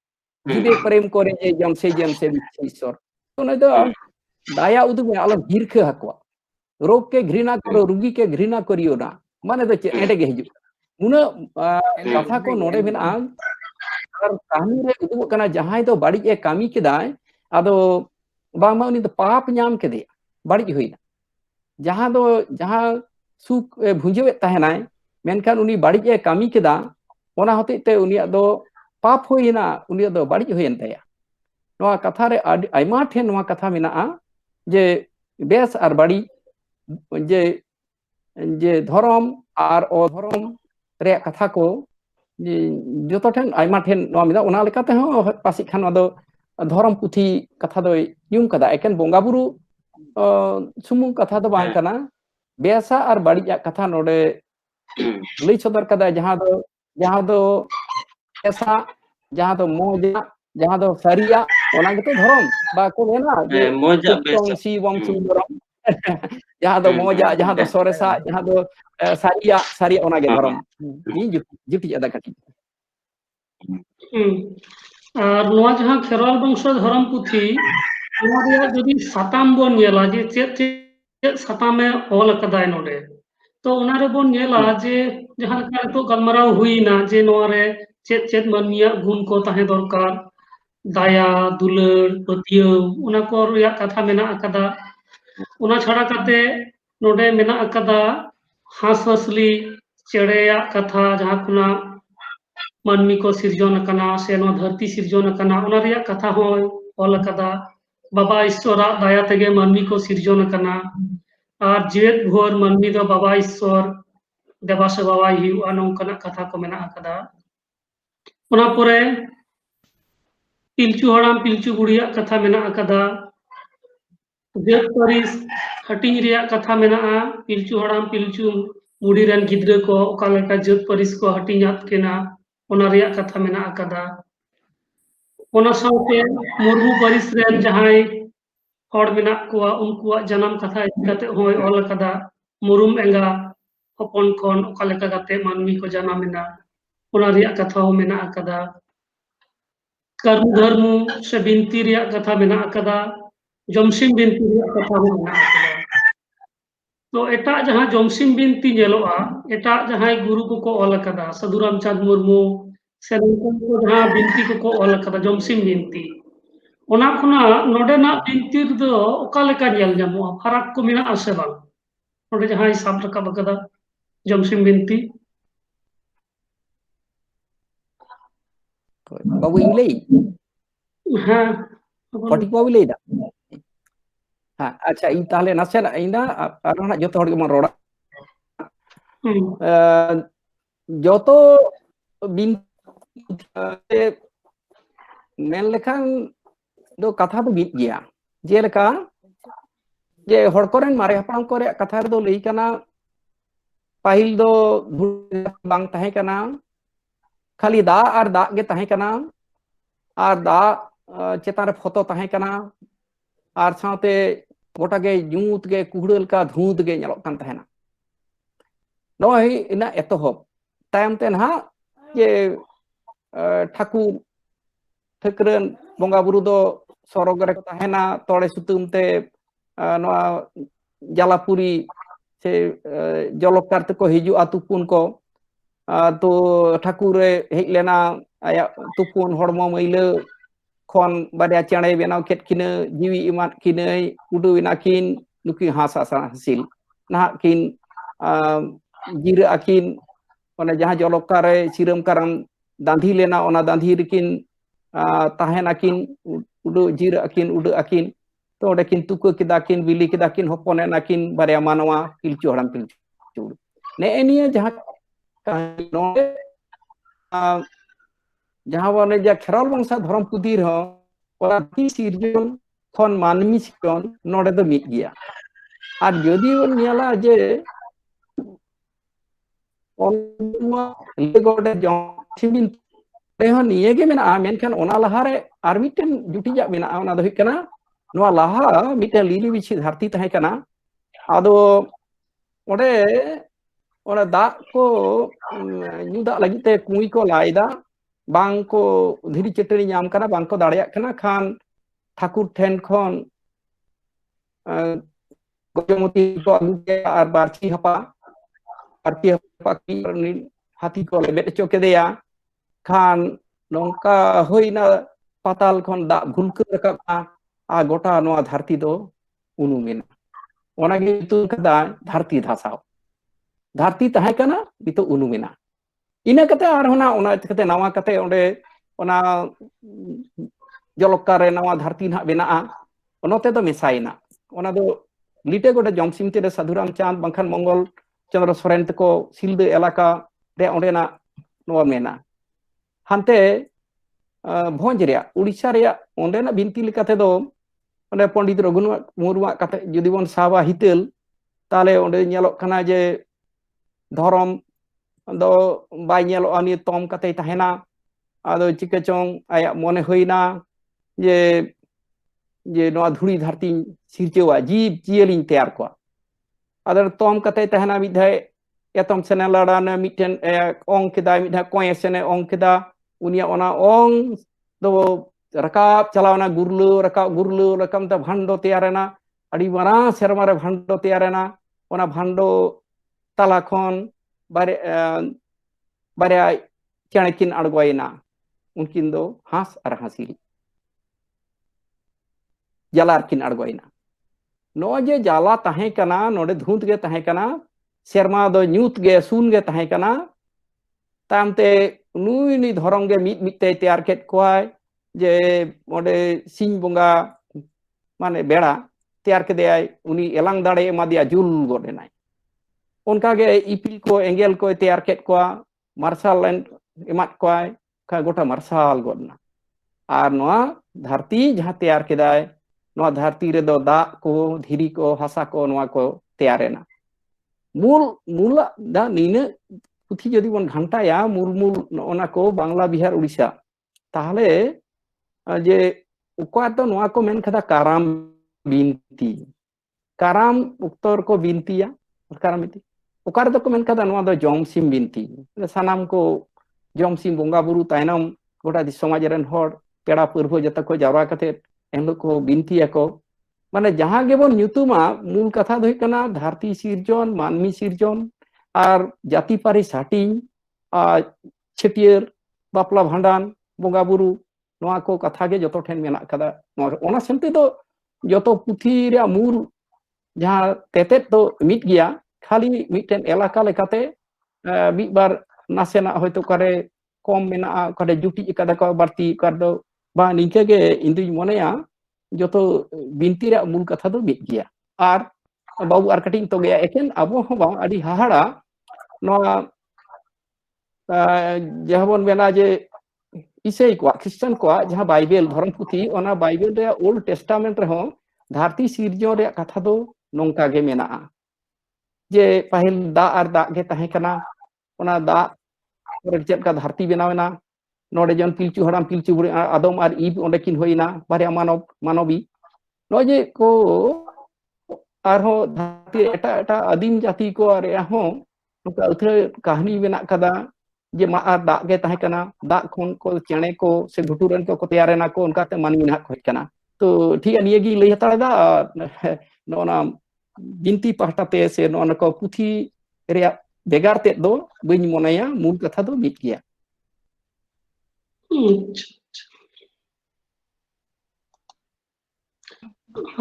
जीवे प्रेम करे जे जम से ईश्वर तो नै दो दाया उदु में आलम हिरके हकुआ रोग के घृणा करो रुगी के घृणा करियो ना माने दो एंडे गे हिजु उना कथा को नोडे मेना और कहानी रे उदु कना जहां दो बाड़ी ए कामी केदाय आदो बामा उनी दो पाप नाम केदे बाड़ी होइना जहां सुख भुंजेवे तहनाय मेनखान उनी बाड़ी ए कामी केदा ओना होते ते उनी दो पाप होइना उनी दो बाड़ी होयन तया नोआ कथा रे आइमा ठेन नोआ कथा मेना जे बेस और बाड़ी जे जे धर्म और अधर्म रे कथा को जो ठेन आइमा ठेन नोआ मिदा ओना लेकाते हो पासी खान दो धर्म पुथी कथा दो यूम कदा एकेन बोंगा बुरु सुमुंग कथा दो बांग कना बेसा और बाड़िया कथा नोडे लई सदर कदा जहां दो बेसा जहां दो मोजा जहां दो सरिया ओना के तो धर्म बा को मेना जे मोजा बेसा सी वम सुंदरम जहां दो मोजा जहां दो सोरेसा जहां दो सारिया ओना के धर्म नी जुटी अदा कटी और नोआ जहां खेरवाल वंश धर्म पुथी नोआ रे जदि साताम बोन नेला जे चेत सातामे ऑल कदाय नोडे तो ओना रे बोन नेला जे जहां का तो गलमराव हुईना जे नोआ रे चेत मानमिया गुण को ताहे दरकार दाया दुलर पतियो ओना को रिया कथा मेना अकदा ओना छाड़ा काते नोडे मेना अकदा हास हसली चेड़ेया कथा जहां कुना मानमी को सिरजन कना से नो धरती सिरजन कना ओना रिया कथा हो ऑल कदा बाबा ईश्वर दाया तेगे मानमी को सिरजन कना और जेत भोर मानमी दो बाबा ईश्वर देवा से बाबा हुआ नौकना कथा को मेना अकदा ओना परे पिलचू हड़ाम पिलचू बुढ़िया कथा मेना अकदा जेत परिस हटिंग रिया कथा मेना पिलचू हड़ाम पिलचू बुढ़ी रन गिद्रे को ओका लेका जेत परिस को हटिंगात केना ओना रिया कथा मेना अकदा ओना साउते मुर्मू परिस रेन जहाय हड़ मेना कोआ उनकुआ जन्म कथा इकाते होय ऑल कदा मुरुम एंगा हपन कोन ओका लेका गाते मानवी को जन्मेना ओना रिया कथा हो मेना अकदा कर्म धर्म से बिनती रिया कथा मेना अकदा जमसिम बिनती रिया कथा हो मेना अकदा तो एटा जहां जमसिम बिनती नेलोआ एटा जहां गुरु को ऑल कदा साधुराम चांद मुर्मू से को जहां बिनती को ऑल कदा जमसिम बिनती ओना खुना नोडेना बिनती दो ओका लेका नेल जामो फरक को मेना आसे बांग नोडे जहां साब रकाब कदा जमसिम बिनती बाबू इंगलई हाँ पटी बाबू लेदा हाँ अच्छा इन ताले नासेना इना आरोना जो हड़ मन रोड़ा जो तो बिन मेन लेखान दो कथा तो बीत गया जेलका जे हड़ कोरेन मारे हपड़ाम कोरे कथा दो लई कना पाहिल दो बांग ताहे कना खाली दा और दा गे ताहे कना और दा चेतान रे फोटो ताहे कना और साथे गोटा गे जूत गे कुहड़ल का धूत गे नेलोक कान ताहेना नोय इना एतोहब तायम ते ना जे ठाकुर ठकरन बोंगा बुरु दो सरग रे ताहेना तोड़े सुतुम ते ᱱᱚᱣᱟ ᱡᱟᱞᱟᱯᱩᱨᱤ se jolokar teko hijau tupun ko to Thakure hej lena ayak tupun hormo maila kon badia chane benau ket kina jiwi imat kina udu inakin nuki hasa hasil nah kin jira akin ona jaha jolokare siram karam dandhi lena ona dandhi rikin tahen akin udu jira akin to ode kin tuku kidakin bili kidakin hopone nakin barya manwa pilchu haram pilchu ne eniya jaha node jaha bone ja kheral bangsa dhorom pudir ho ora ti sirjon khon manmi sikon node do mit gya ar jodi on nyala je onma legode jomsimin reho niye ge mena menkan ona lahare ar miten juti ja mena ona do hikana noa laha miten lili bichi dharti tahe kana ado ode ona da ko nyu da lagi te kui ko laida bang ko dhiri chetani nyam kana bang ko dareyak kana khan Thakur ठेन खन गजमती को agu ke ar barchi hapa ki hati ko lebet cho kedeya khan nongka hoina patal khon da ghulka rakab a gota noa dharti do unumena ona ge tu kada dharti dhasaw dharti tahe kana bitu unumena ina kate ar hona ona kate nawa kate onde ona jolokare nawa dharti na benaa onote do mesaina ona do lite gote jomsim te sadhuram chand bangkhan mongol chandra soren ko silde elaka re onde na noa mena hante bhonj rea Odisha rea onde na binti lekate do onde Pandit Raghunath Murmu kate jodi bon saba hitel tale onde nyelok kana je dhorom do bai nyelok ani tom kate tahena ado chike chong ayak mone hoina je noa dhuri dharti sirchewa jib jielin teyar ko adar tom kate tahena midhai etom sene ladana miten ong keda midha koye sene ong keda unia ona ong do rakap chalawna gurlu rakam ta bhando teyarena adi mara sermare bhando teyarena ona bhando tala khon bare chanekin adgoina unkin do has ar hasil jalar kin adgoina no je jala tahe kana node dhunt ge tahe kana serma do nyut ge sun ge tahe kana tamte nui ni dhorong ge mit te teyar ket koai je ode sing bonga mane bera teyar ke deyai uni elang dare emadia jul godenai onka ge ipil ko engel ko teyar ket koa marshal land emat koai ka gota marshal godna ar noa dharti jaha teyar kedai noa dharti re do da ko dhiri ko hasa ko noa ko teyarena mula da nina puthi jodi bon ghanta ya mul ona ko Bangla Bihar Odisha tahale je ukwa to noa ko men khada karam binti karam uktor ko binti ya karam binti ukar do ko men khada noa do jomsim binti sanam ko jomsim bonga buru tainam gota di somaj ren hor peda purbo jata ko jawra kate enlo ko binti ako mane jaha ge bon nyutuma mul katha do kana dharti sirjon manmi sirjon ar jati pari sating chetier bapla bhandan bonga buru noa ko katha ge joto then menak kada ona sente do joto puthi re mul jaha tetet do mit gya khali miten elaka lekate mitbar nasena hoyto kare kom mena kade juti kada ko barti kardo ba ningke ge induj moneya joto binti re mul katha do mit gya ar babu ar kating to ge eken abo ho ba adi hahara noa jahabon bena je isei ko Christian ko jaha Bible dhorom puthi ona Bible re Old Testament re ho dharti sirjo re katha do nongka ge mena je pahil da ar da ge tahe kana ona da ᱪᱮᱫ ᱠᱟ ᱫᱷᱟᱨᱛᱤ ᱵᱮᱱᱟᱣᱮᱱᱟ ᱱᱚᱰᱮ ᱡᱚᱱ ᱯᱤᱞᱪᱩ ᱦᱟᱲᱟᱢ ᱯᱤᱞᱪᱩ ᱵᱩᱲᱦᱤ ᱟᱫᱚᱢ ᱟᱨ ᱤᱵ ᱚᱸᱰᱮ ᱠᱤᱱ ᱦᱩᱭᱱᱟ ᱵᱟᱨᱭᱟ ᱢᱟᱱᱚᱵᱤ ᱱᱚᱜᱼᱚᱭ ᱡᱮ ᱠᱚ ᱟᱨᱦᱚᱸ ᱫᱷᱟᱨᱛᱤ ᱮᱴᱟᱜ ᱟᱹᱫᱤᱢ ᱡᱟᱹᱛᱤ ᱠᱚ ᱨᱮᱭᱟᱜ ᱦᱚᱸ ᱱᱚᱝᱠᱟ ᱟᱹᱛᱷᱟᱹᱲ ᱠᱟᱹᱦᱱᱤ ᱢᱮᱱᱟᱜ ᱠᱟᱫᱟ ᱡᱮ ᱟᱨ ᱫᱟᱜ ᱜᱮ ᱛᱟᱦᱮᱸ ᱠᱟᱱᱟ ᱫᱟᱜ ᱠᱷᱚᱱ ᱠᱚ ᱪᱮᱬᱮ ᱠᱚ ᱥᱮ ᱜᱷᱩᱴᱩ ᱨᱮᱱ ᱠᱚ ᱛᱮᱭᱟᱨᱮᱱᱟ ᱠᱚ ᱚᱱᱠᱟᱛᱮ ᱢᱟᱹᱱᱢᱤ ᱱᱟᱦᱟᱜ ᱠᱚ ᱦᱮᱡ ᱠᱟᱱᱟ तो ठीक है, निये गी लई हताड़ा नोना बिनती पाहटा ते से नोना को पुथी रे बेगार ते दो बइन मोनाया मूल कथा दो मिट गया।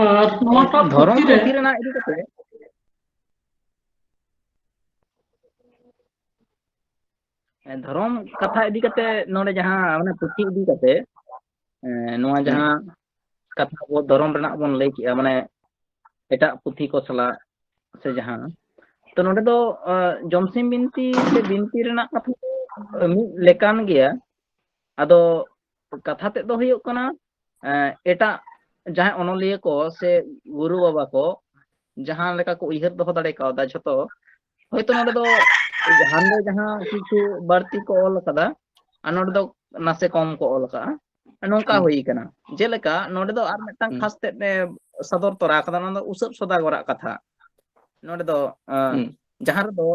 আর নটা ধরম পুঁথি রে পুঁথি রেনাᱜ ইদি কাতে ধরম কথা ইদি কাতে নড়ে jaha মানে পুঁথি ইদি কাতে নোয়া jaha কথা বো ধরম রেনাᱜ বন লই কিয়া মানে এটা পুঁথি ko sala se jaha তো নড়ে do জমসিম বিনতি se বিনতি রেনাᱜ কথা mi lekan gaya ado katha te do huyuk kana eta jaha onoliya ko se guru baba ko jaha leka ko uyhar doho dare kauda jhoto hoyto node do hande jaha kichu barti ko ol kada ar node do nase kom ko ol ka nongka hui kana jeleka node do ar metang khas te sador tora kada node usap sodagora katha node do jaha do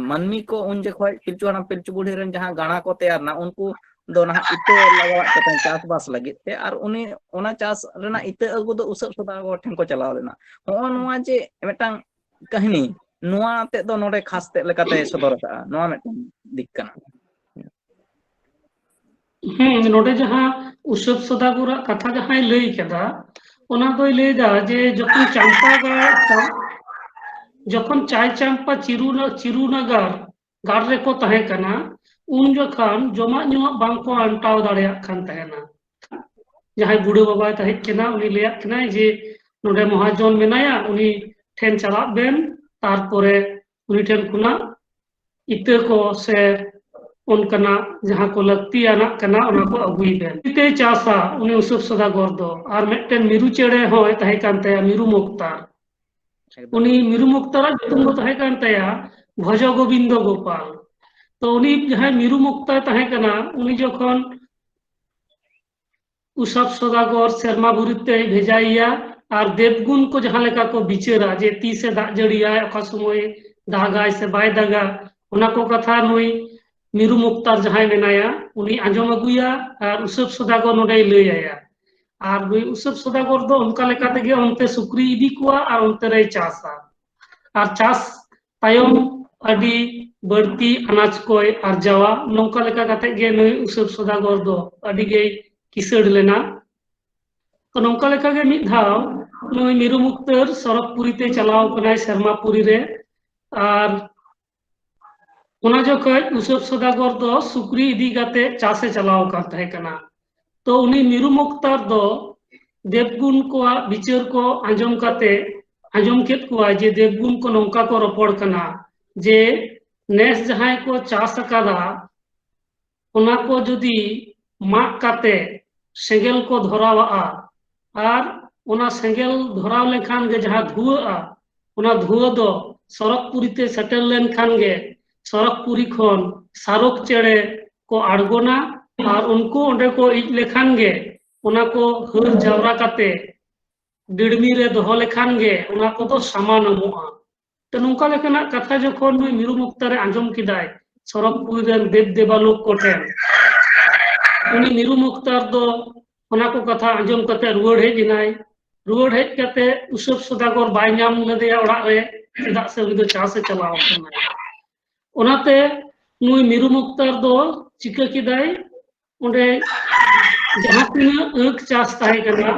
manmi ko un jokhoj pilchu haram pilchu budhi ren jaha gana ko teyar na unku do nah ite lagawat kata chas bas lagit te ar uni ona chas rena ite agu do usap sodagor then ko chalaw lena ho noa je metang kahini noa te do node khas te lekate sodor ka noa metang dik kana नोडे जहाँ उसब सदागुर कथा जहाँ लई कदा ओना दोय लई दा जे जखन चंपा जखन चाय चंपा चिरुनगर गाड़ रे को तहे कना उन जखन जमा नुआ बांग को अंटाव दाड़िया खान तहेना जहाँ बुढ़े बाबा तहे कना उनी लैया कना जे नोडे महाजन मेनाया उनी ठेन चला बेन तारपरे उनी ठेन खुना इते को से उनकना जहाँ को लगती आना कना उना को अगुई बेन इते चासा उनी उसब सदागर दो आर मेटेन मिरु चेड़े होय तहे कानते मिरु मुक्तार उनी मिरु मुक्तार जुतुम को तहे कानते भज गोविंद गोपाल तो उनी जहाँ मिरु मुक्ता तहे कना उनी जखन उसब सदागर शर्मा बुरीते भेजाइया और देवगुण को जहाँ लेका को बिचेरा जे ती से दाग जड़िया अका समय दागाय से बाय दागा उना को कथा नुई मिरु मुक्तार जहाँ मेनाया उनी आंजम अगुया और उसब सदागर नोडे लैया और नुई उसब सदागर दो उनका लेका तेगे उनते सुक्री इदी कुआ और उनते रे चासा और चास तायम अडी बढ़ती अनाज कोय अर्जावा नौका लेका काते गे नुई उसब सदागर दो अडी गे किसड़ लेना तो नौका लेका गे मिद धाव नुई मिरु मुक्तर सरकपुरी ते चलाव कनाय शर्मापुरी रे और उना जखन उसब सदागर दो सुक्री इदी काते चासे चलाव का तहे कना तो उनी मिरु मुक्तार दो देवगुण को विचार को आंजम काते आंजम केत को जे देवगुण को नौका को रपड़ कना जे नेस जहां को चास कादा उना को जदी माक काते सेंगेल को धरावा और उना सेंगेल धराव लेखान गे जहां धुआ उना धुआ दो सरकपुरी ते सेटल लेन खान गे सरकपुरी खन सारक चेड़े को आड़गोना और उनको ओंडे को इज लेखान गे उना को हर जावरा काते डिड़मी रे दोहो लेखान गे उना को तो सामान अमुआ तो नौका लेखाना कथा जखन नुई मिरु मुक्तारे आंजम किदाय सरकपुरी रेन देव देवालोक को ठेन उनी मिरु मुक्तार दो उना को कथा आंजम काते रुवाड़ हेज इनाय रुवाड़ हेज काते उसब सदागर बाय नाम लदेया ओड़ा रे चेदा से उनी दो चासे चलाव कना उनाते नुई मिरु मुक्तार दो चिका किदाय ओंडे जहां तिना एक चास ताहे कना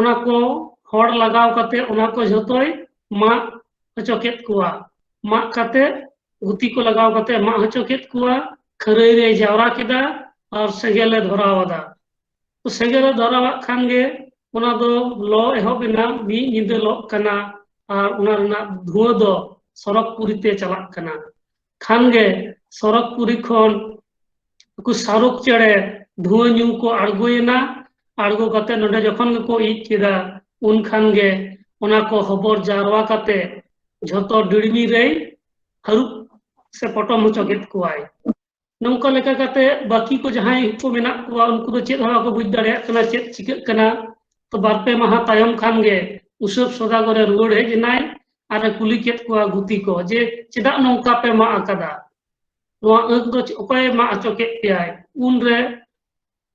उना को हड़ लगाव काते उना को जतोय मा हचोकेत कुआ मा काते गुती को लगाव काते मा हचोकेत कुआ खरई रे जावरा किदा और सेंगेले धरावादा तो सेंगेले धरावा खान गे उना दो लो एहोबिना मी निंदे लो कना और उना रना धुआ दो सरकपुरी ते चला कना खान गे सरकपुरी खन को सारुक चेड़े धुआ न्यू को आड़गोयना आड़गो काते नोडे जखन को इज किदा उन खान गे उना को खबर जारवा काते झोतो डिड़मी रे हरुप से पटम हचोकेत कुआय नौका लेका काते बाकी को जहां को मेना कुआ उनको तो चेत हवा को बुझ दाड़िया कना चेत चिकक कना तो बारपे माहा तायम खान गे उसब सदागर रुवाड़ हेज नाय आर कुली केत कुआ गुती को जे चेदा नौका पे मा आकादा नोआ अंक दो ओकाय मा अचोकेत पेयाय उन रे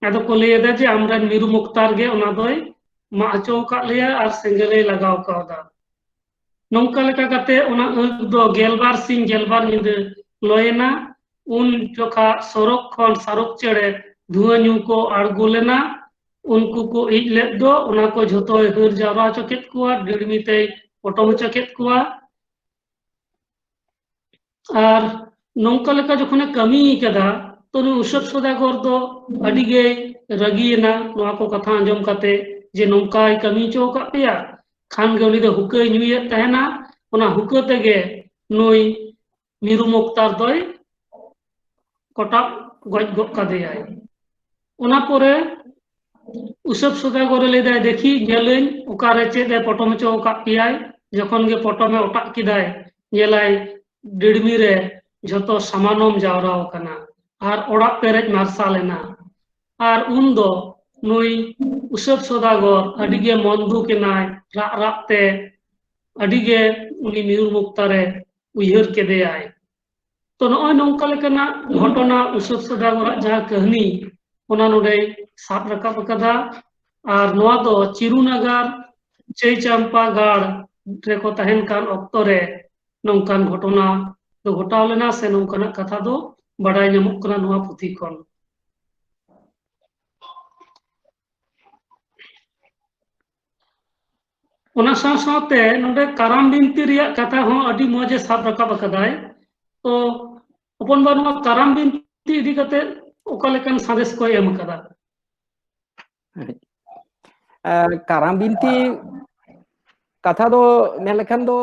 आदो को लेदा जे आमरा मिरु मुक्तार गे ओना दोय ᱢᱟᱜ ᱦᱚᱪᱚ ᱟᱠᱟᱫ ᱞᱮᱭᱟ ᱟᱨ ᱥᱮᱸᱜᱮᱞᱮ ᱞᱟᱜᱟᱣ ᱠᱟᱣᱫᱟ ᱱᱚᱝᱠᱟ ᱞᱮᱠᱟ ᱠᱟᱛᱮ ᱚᱱᱟ ᱟᱸᱠ ᱫᱚ 12 ᱥᱤᱧ 12 ᱧᱤᱫᱟᱹ ᱞᱚᱭᱮᱱᱟ उन जोखा सरक खन सारुक चेड़े धुआं ᱧᱩ को आड़गो लेना उनको को इज लेद दो उना को झोतो हर जावा हचो केत कुआ डिड़मी ते पटम हचो केत कुआ और नौका लेका जखने कमी कदा तो नु उसब सदागर दो अडी गे रगियना नोआ को कथा अंजम काते जे नौका कमी चो का पेया खान गे उनी दो हुके ᱧᱩᱭᱮᱫ तहना उना हुके तेगे नुई मिरु मुक्तार दोय कटाप गज गो कादेयाय उना पोरे उसब सदागर लेदाय देखी गेलेन ओकारे चेदे पटम चो का पियाय जखन गे पटमे ओटा किदाय गेलाय डिड़मी रे झतो समानम जावराव कना आर ओड़ा पेरेज मार्सालेना आर उन दो नुई उसब सदागर अडिगे मंदु केनाय राग रागते अडिगे उनी मिरु मुक्तारे उयहर केदेयाय तो नॉय नौका लेकना घटना उसब सदागर जहां कहानी ओना नोडे साब रकाब कदा और नोआ दो चिरुनगर चई चंपा गाड़ रेको तहन कान ऑक्तो रे नौकान घटना तो घटाव लेना से नौकाना कथा दो बड़ाई ᱧᱟᱢᱚᱜ ᱠᱟᱱᱟ ᱱᱚᱣᱟ ᱯᱩᱛᱷᱤ ᱠᱷᱚᱱ ᱚᱱᱟ ᱥᱟᱶ ᱥᱟᱶᱛᱮ ᱱᱚᱰᱮ ᱠᱟᱨᱟᱢ ᱵᱤᱱᱛᱤ ᱨᱮᱭᱟᱜ ᱠᱟᱛᱷᱟ ᱦᱚᱸ ᱟᱹᱰᱤ ᱢᱚᱡᱮ ᱥᱟᱵ ᱨᱟᱠᱟᱵ ᱟᱠᱟᱫᱟᱭ तो अपन बा नोआ काराम बिनती इदी कते ओका लेकन सादेश को एम कदा काराम बिनती कथा दो मेन लेखान दो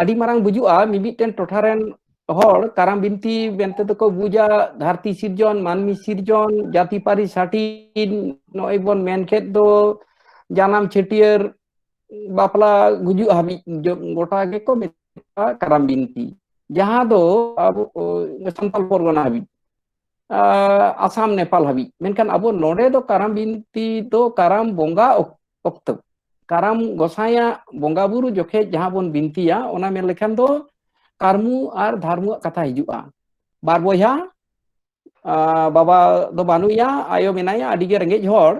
अडी मारांग बुजुआ मिमिटेन टोठारेन हर काराम बिनती बेनते तो को बुझा धरती सिरजन मानमी सिरजन जाति पारी साटिन नय बन मेनखेत दो जानाम छेटियर बापला गुजु हाबि गोटा गे को मेता काराम बिनती जहां दो अब संताल परगना हाबि आसाम नेपाल हाबि मेनखान अब नोडे दो काराम बिनती दो काराम बोंगा ऑक्तो काराम गोसाया बोंगा बुरु जोखे जहां बन बिनतिया ओना मेन लेखान दो कारमु और धारमु कथा हिजुआ बार बया बाबा दो बानुया आयो मेनाया अडिगे रेंगेज हर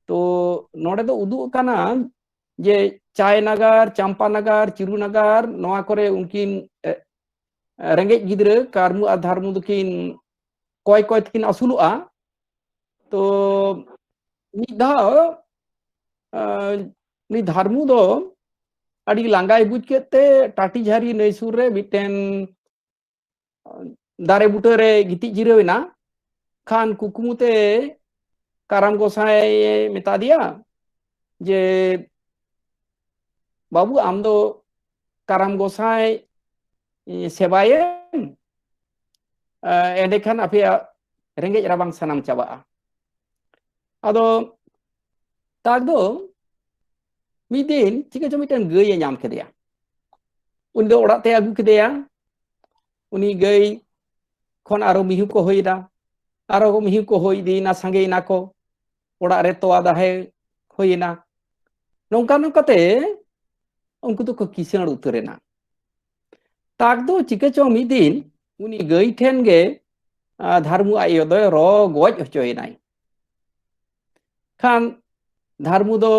तो नोडे दो उदु काना जे चाय नगर चंपा नगर चिरु नगर नोआ करे उनकिन रेंगेज गिद्रे कारमु और धारमु दकिन कोय कोय तकिन असुलुआ तो निधा नि धारमु दो अड़ी लांगाय बुझ केते टाटी झारी नई सुर रे मिटेन दारे बुटे रे गिति जिरेवना खान कुकुमुते काराम गोसाई मेता दिया जे बाबू आम दो काराम गोसाई सेवाये एंडेखान आपे रेंगेज राबांग सनाम चाबा आदो ताक दो मिदिन चिका जो मिटेन गई नाम केदेया उन दो ओड़ा ते आगु केदेया उनी गई खन आरो मिहु को होइदा आरो मिहु को होइदिना संगेना को ओड़ा रे तोआ दाहे होइना नौका नौकाते उनको तो को किसण उतरेना ताक दो चिका चो मिदिन उनी गई ठेन गे धर्मु आयो दो रो गज हचोयनाय खान धर्मु दो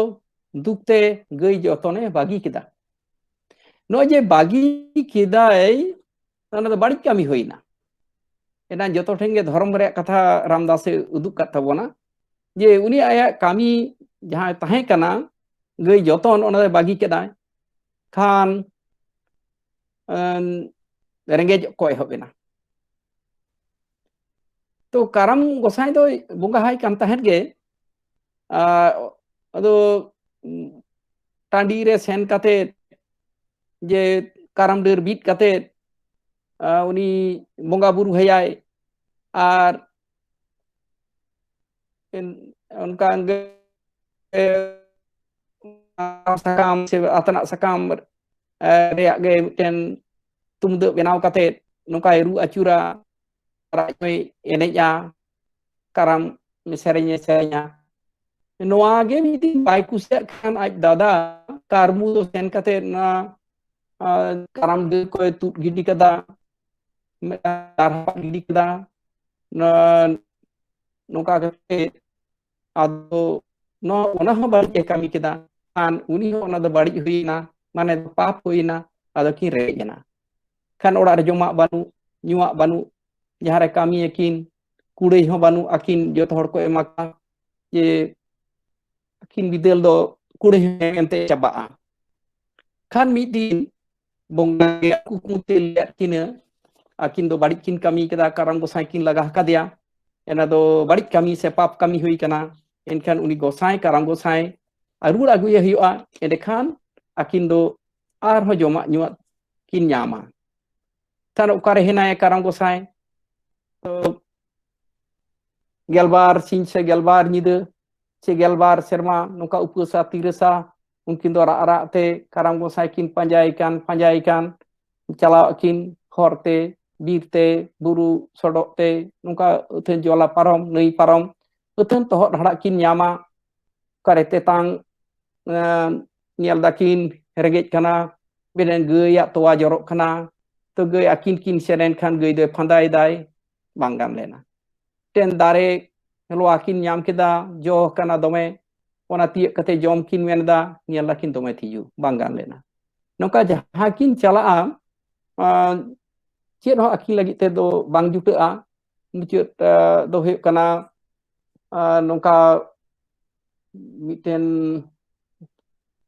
दुखते गई जतने बागी किदा नोजे बागी किदाय ना तो बड़ी कमी होइना एना जतो ठेंगे धर्म रे कथा रामदास उदुक का तबोना जे उनी आया कामी जहां तहे कना गई जतन ओना बागी केदाय खान रेंगेज को एहबेना तो काराम गोसाई दो बोंगा हाय कान तहेन गे अदो टांडी रे सेन काते जे काराम डेर बीट काते उनी बोंगा बुरु हयाय आर उनका सकाम से अतना सकाम रे गे मिटेन तुमद बेनाव काते नोका रु अचुरा राजमय एनेजा काराम सेरेnya सेरेnya नोआ गे मिदी बाय कुसिया खान आज दादा कारमु दो सेन काते ना काराम दे को तु गिडी कदा दारहा गिडी कदा नोका के आदो no ona ho bari kami kita kan uni ho ona do bari huina mane pap huina ado kin rejena kan ora joma banu nyuak banu jahare kami yakin kudai ho banu akin joto hor ko emaka je akin bidel do kudai ente cabaa kan midin bonga aku kutel kina akin do bari kin kami kita karang gosai kin lagah kadia ena do bari kami se pap kami hui kana enkan uni gosai karang gosai arur agu ye hiwa endekan akin do ar ho joma nyuat kin nyama tan ukare henaya karang gosai to gelbar sin se gelbar nyide se gelbar serma nuka upusa tiresa mungkin do ara te karang gosai kin panjaikan calaw kin horte birte buru sodok te nuka uthen jola parom nui parom uthen tohot hada kin nyama karete tang nyel dakin regej kana benen gaya toa jorok kana to gay akin kin seren kan gay de pandai dai bangam lena ten dare lo akin nyam keda jo kana dome ona tiek kate jom kin menda nyel dakin dome tiju bangam lena nongka jahakin chalaa chet ho akin lagi te do bang jutaa mucut do huyuk kana nongka miten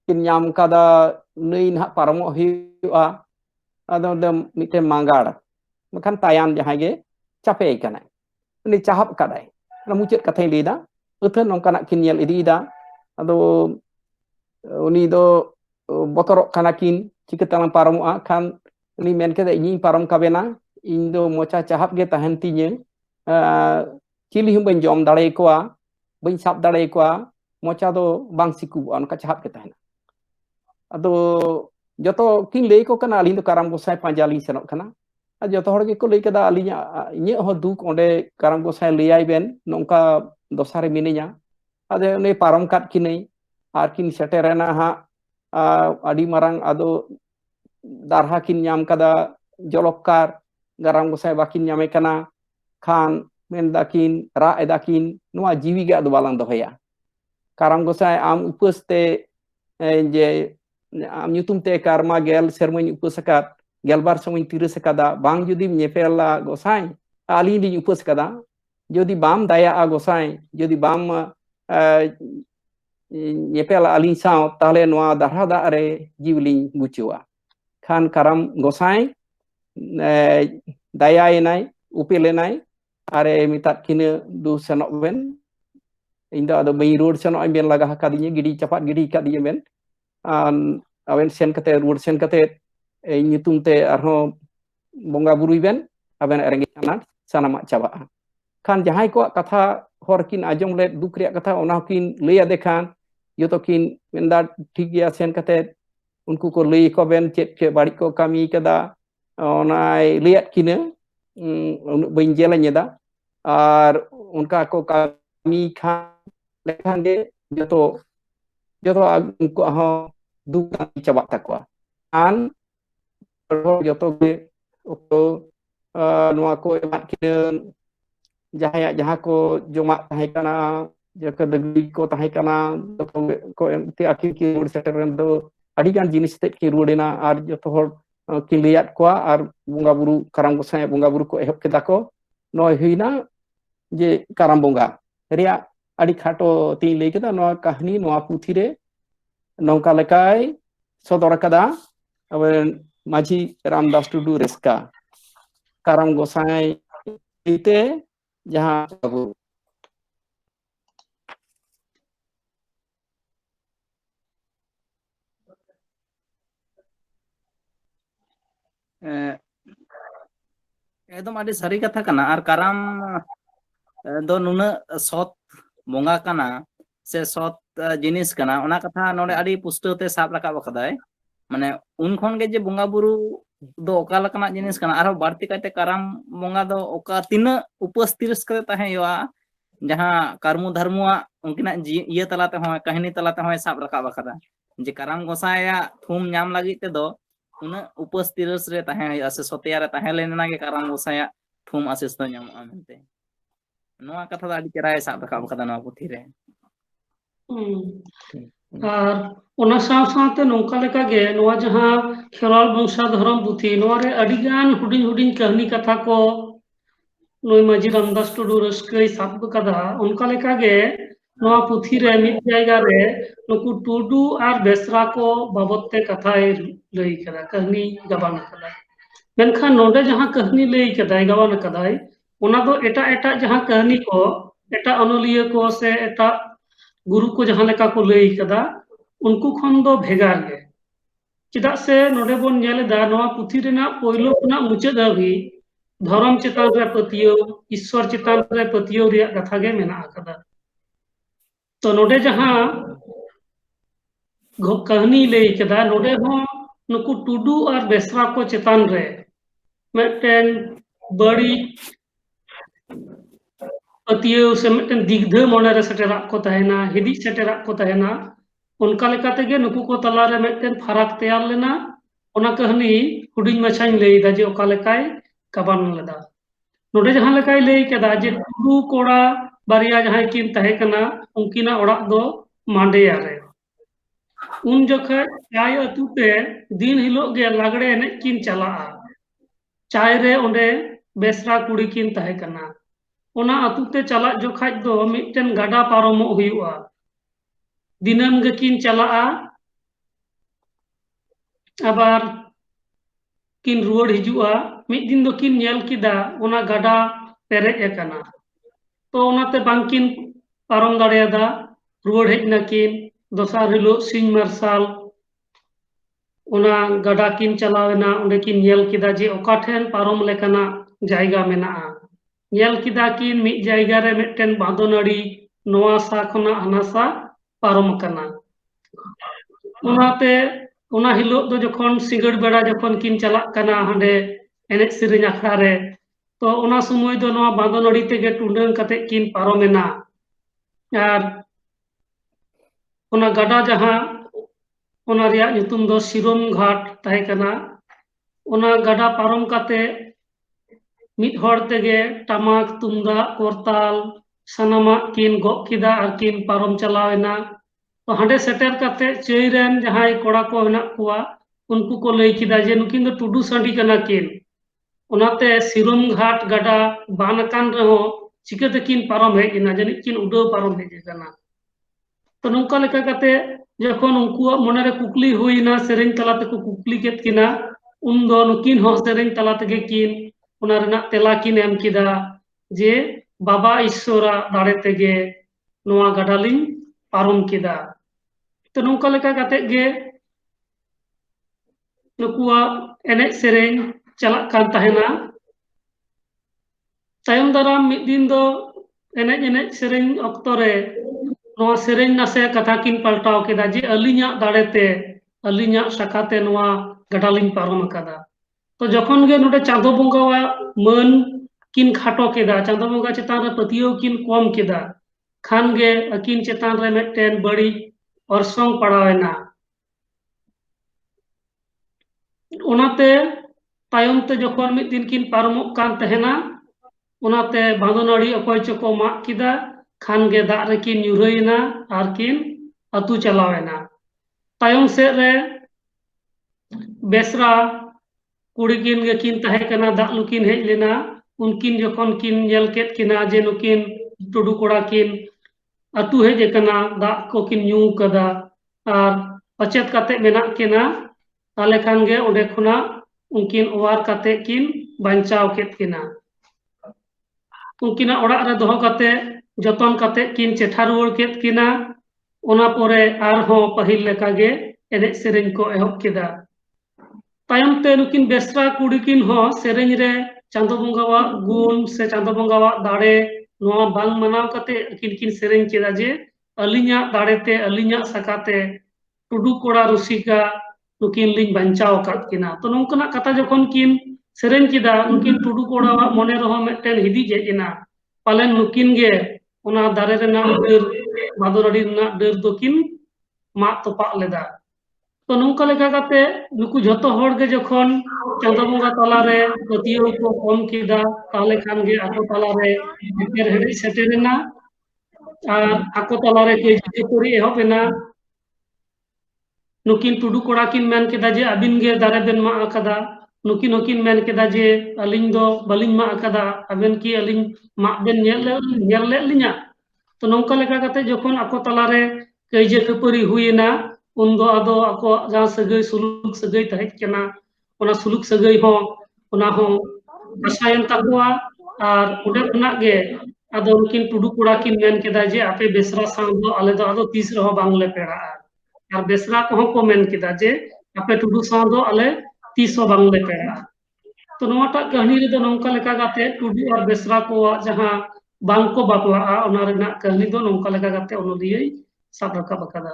kin nyam kada nein hak paramo hiwa ado dem miten manggar makan tayam jahage cape kana ni cahap kadai na mucut kathai lida uthen nongka nak kin yel idida ado uni do botorok kana kin ciketalang paramo kan ni men keda ini param kabena indo mocha cahap ge tahan tinya cili hum ban jom dare kwa ban sap dare kwa mocha do bang siku on ka cahap ge tahan ado joto kin lei ko kana alin do karam gosai panjali senok kana joto hor ge ko lei kada alinya inye ho duk onde karam gosai lei ben nongka dosare minenya ade ne param kat kinai ar kin seterena ha adi marang ado darha kin nyam kada jolokar garam gosai bakin nyame kana khan men dakin ra edakin nuwa jiwi ga do balang dohaya karam gosai am upaste je am nyutum te karma gel sermoni upasakat gelbar somin tirisakada bang judi nyepela gosai ali di upasakada jodi bam daya a gosai jodi bam nyepela ali sao tale nuwa darha da re jiwling guchua kan karam gosai daya enai upelenai are mitat kine du senok ben inda ado bei road senok ben laga hakadinya gidi cepat gidi kadinya ben awen sen kate road sen kate nyutung te arho bonga burui ben aben erengit anak sanamak caba kan jahai ko katha horkin ajong le duk riak katha ona kin leya dekhan yoto kin menda ठीक gya sen kate unku ko lei ko ben chet ke barik ko kami kada onai liat kine bain jela nyeda ar unka ko kami khan lekhan ge joto unku ho dukan coba takwa an joto ge ko nuwa ko emat kine jaha ko joma tahe kana jaka dagli ko tahe kana ko ti akhir ki seteren do adigan jinis te ki ruadena ar joto hor kin liat ko ar bunga buru karam gosai bunga buru ko ehop keda ko noy huina je karam bunga ria adi khato ti lei keda no kahani no puthi re nongka lekai sodor kada aben maji Ramdas Tudu Reska karam gosai ite jaha babu एकदम आदि सारी कथा कना और काराम दो नुना सौत बोंगा कना से सौत जिनिस कना ओना कथा नोडे आदि पुस्तकते साब रकाब कदाय माने उन खन गे जे बोंगा बुरु दो ओका लकना जिनिस कना आरो बाड़ती काते काराम बोंगा दो ओका तिना उपस्थिरस करे ताहे योआ जहां कर्मु धर्मुआ उनकिना ये तलाते होय कहानी तलाते होय साब रकाब कदा जे काराम गोसाया थुम ᱧᱟᱢ लागित ते दो उना उपस्थिरस रे ताहे असे सतिया रे ताहे लेना गे काराम गोसाया थुम आसिस तो ᱧᱟᱢᱚᱜᱼᱟ ᱢᱮᱱᱛᱮ नोआ कथा दा आदि चेराय साब रकाब कदा नोआ पुथि रे আর ᱚᱱᱟ ᱥᱟᱶ ᱥᱟᱶᱛᱮ ᱱᱚᱝᱠᱟ ᱞᱮᱠᱟᱜᱮ ᱱᱚᱣᱟ ᱡᱟᱦᱟᱸ ᱠᱷᱮᱨᱣᱟᱞ ᱵᱚᱝᱥᱟ ᱫᱷᱚᱨᱚᱢ ᱯᱩᱛᱷᱤ ᱱᱚᱣᱟ ᱨᱮ ᱟᱹᱰᱤᱜᱟᱱ ᱦᱩᱰᱤᱧ ᱦᱩᱰᱤᱧ ᱠᱟᱹᱦᱱᱤ ᱠᱟᱛᱷᱟ ᱠᱚ ᱱᱩᱭ ᱢᱟᱹᱡᱷᱤ ᱨᱟᱢᱫᱟᱥ ᱴᱩᱰᱩ ᱨᱟᱹᱥᱠᱟᱹᱭ ᱥᱟᱵ ᱟᱠᱟᱫᱟ ᱚᱱᱠᱟ ᱞᱮᱠᱟᱜᱮ ᱱᱚᱣᱟ ᱯᱩᱛᱷᱤ ᱨᱮ ᱢᱤᱫ ᱡᱟᱭᱜᱟ ᱨᱮ ᱱᱩᱠᱩ ᱴᱩᱰᱩ ᱟᱨ ᱵᱮᱥᱨᱟ ko ᱵᱟᱵᱚᱫ ᱛᱮ ᱠᱟᱛᱷᱟᱭ ᱞᱟᱹᱭ ᱠᱟᱫᱟ ᱠᱟᱹᱦᱱᱤ ᱜᱟᱵᱟᱱ ᱟᱠᱟᱫᱟ ᱢᱮᱱᱠᱷᱟन ᱱᱚᱰᱮ ᱡᱟᱦᱟᱸ ᱠᱟᱹᱦᱱᱤ ᱞᱟᱹᱭ ᱠᱟᱫᱟᱭ ᱜᱟᱵᱟᱱ ᱟᱠᱟᱫᱟᱭ ᱚᱱᱟ ᱫᱚ ᱮᱴᱟᱜ ᱡᱟᱦᱟᱸ ᱠᱟᱹᱦᱱᱤ ᱠᱚ ᱮᱴᱟᱜ ᱚᱱᱚᱞᱤᱭᱟᱹ ᱠᱚ ᱥᱮ ᱮᱴᱟᱜ गुरु को जहां लेका को लई कदा उनको खन दो भेगार गे चेदा से नोडे बोन नेल दा नोआ पुथी रेना पोइलो खना मुचाद धाबी धर्म चेतान रे पतियो ईश्वर चेतान रे पतियो रिया कथा गे मेना आकदा तो नोडे जहां कहानी लई कदा नोडे हो नुकु टुडू और बेसरा को चेतान रे मिदटेन बड़ी पतियो से मिदटेन दिग्ध मने रे सेटेरा को तहेना हिदी सेटेरा को तहेना उनका लेकाते गे नुकु को तला रे मिदटेन फराक तैयार लेना ओना कहानी हुडिंग मछाइन लई दा जे ओका लेकाय कबान लेदा नोडे जहां लेकाय लई केदा जे टुडू कोड़ा बारिया जहां किन तहे कना उनकिना ओड़ा दो मांडेया रे उन जखा चाय अतु पे दिन हिलो गे लागड़े एने किन चला चाय रे ओंडे बेसरा कुड़ी किन तहे कना ओना अतु ते चला जोखाज दो मिदटेन गाडा पारोमो हुयुआ दिनम गे किन चला आबार किन रुवाड़ हिजुआ मिद दिन दो किन नेल किदा ओना गाडा पेरेज एकना तो ओनाते बांकिन पारोम दाड़ेयादा रुवाड़ हेजना किन दोसार हिलो सिंह मार्शल ओना गाडा किन चलावेना ओंडे किन नेल किदा जे ओका ठेन पारोम लेकाना जायगा मेना नेल किदा किन मिद जायगा रे मिदटेन बांदोनाड़ी नोआ सा खना हनासा पारोम कना ओनाते ओना हिलो दो जखन सिंगड़ बेड़ा जखन किन चला कना हांडे एने सिरिन आखड़ा रे तो ओना समय दो नोआ बांदोनाड़ी तेगे टुंडंग कते किन पारोमेना आर ओना गाडा जहां ओना रिया nyutum दो सिरोम घाट ताहे कना ओना गाडा पारोम कते मिद हर तेगे टमाक तुमदा कोरताल सनामा किन गो किदा आर किन पारोम चलावेना तो हांडे सेटर कते चेरेन जहां कोड़ा को हेना कुआ उनको को लई किदा जे नुकिन दो टुडू सांडी कना किन ओनाते सिरोम घाट गाडा बानकान रहो चिकाते किन पारोम हेजना जनि किन उडो पारोम हेजना तो नौका लेका कते जखन उनको मने रे कुकली हुईना सेरेन तलाते को कुकली केत किना उन दो नुकिन हो सेरेन तलाते गे किन ओना रेना तेला किन एम किदा जे बाबा ईश्वरा दाड़े तेगे नोआ गाडालिन पारोम किदा तो नौका लेका कते गे नुकुआ एने सेरेन चला कान तहेना तायम दाराम मिद दिन दो एने सेरेन ऑक्तो रे नोआ सेरेन नासे कथा किन पलटाव केदा जे अलिया दाड़ेते अलिया शाखाते नोआ गाडालिन पारोम अकादा तो जखन गे नोडे चांदो बंगावा मन किन खाटो केदा चांदो बंगा चेतान रे पतियो किन कम केदा खान गे अकिन चेतान रे मिदटेन बड़ी ऑर्सोंग पड़ावेना ओनाते तायम ते जखन मिद दिन किन पारोमोग कान तहेना ओनाते बांदोनाड़ी अकोय चको माग किदा खान गे दाग रे किन ᱧᱩᱨᱦᱟᱹᱭᱮᱱᱟ आर किन अतु चलावेना तायम से रे बेसरा कुड़ी किन गे किन तहे कना दाग लुकिन हेज लेना उनकिन जखन किन नेल केत किना जे नुकिन टुडू कोड़ा किन अतु हेज कना दाग को किन ᱧᱩ कदा आर अचेत कते मेना किना ताले खान गे ओंडे खुना उनकिन ओवार कते किन बांचाव केत किना उनकिना ओड़ा रे दोहो कते जतन कते किन चेठा रुवाड़ केत किना ओना पोरे आर हो पहिल लेका गे एने सेरेन को एहब केदा तायम ते नुकिन बेसरा कुड़ी किन हो सेरेन रे चांदो बंगावा गुण से चांदो बंगावा दाड़े नोआ बांग मनाव कते किन किन सेरेन केदा जे अलिया दाड़ेते अलिया सकाते टुडू कोड़ा रुसिका नुकिन लिन बांचाव कात किना तो नोंकना कथा जखन किन सेरेन केदा नुकिन टुडू कोड़ा मने रहो मिदटेन हिदी जेजना पालेन नुकिन गे ओना दारे रेना डर बादोराड़ी रेना डर दो किन मा तोपा लेदा तो नौका लेका कते नुकु जतो हर गे जखन चांदो बंगा तला रे पतियो को कम किदा ताले खान गे आको तला रे एकर हेडे सेटेरेना ako talare kaᱹᱭᱡᱟᱹ ᱠᱷᱟᱹᱯᱟᱹᱨᱤ ᱮᱦᱚᱵ ᱮᱱᱟ नुकिन टुडू कोड़ा किन मेन केदा जे अबिन गे दारे बेन मा आकादा नुकिन होकिन मेन केदा जे अलिंग दो बलिंग मा आकादा अबेन की अलिंग मा बेन नेल ले लिया तो नौका लेका कते जखन ako talare kaᱹᱭᱡᱟᱹ ᱠᱷᱟᱹᱯᱟᱹᱨᱤ हुईना उन दो आदो ako जहां सगै सुलुक सगै तहेज केना ओना सुलुक सगै हो ओना हो आसायन ताकुआ और उडे खना गे आदो उनकिन टुडू कोड़ा किन मेन केदा जे आपे बेसरा सां दो आले दो आदो तीस रहो बांगले पेड़ा और बेसरा को को मेन केदा जे आपे टुडू सां दो आले तीस हो बांगले पेड़ा तो नोटा कहानी रे दो नौका लेका गाते टुडू और बेसरा को जहां बांको बापला ओना रेना कहानी दो नौका लेका गाते ओनोलियै साब राकाब अकादा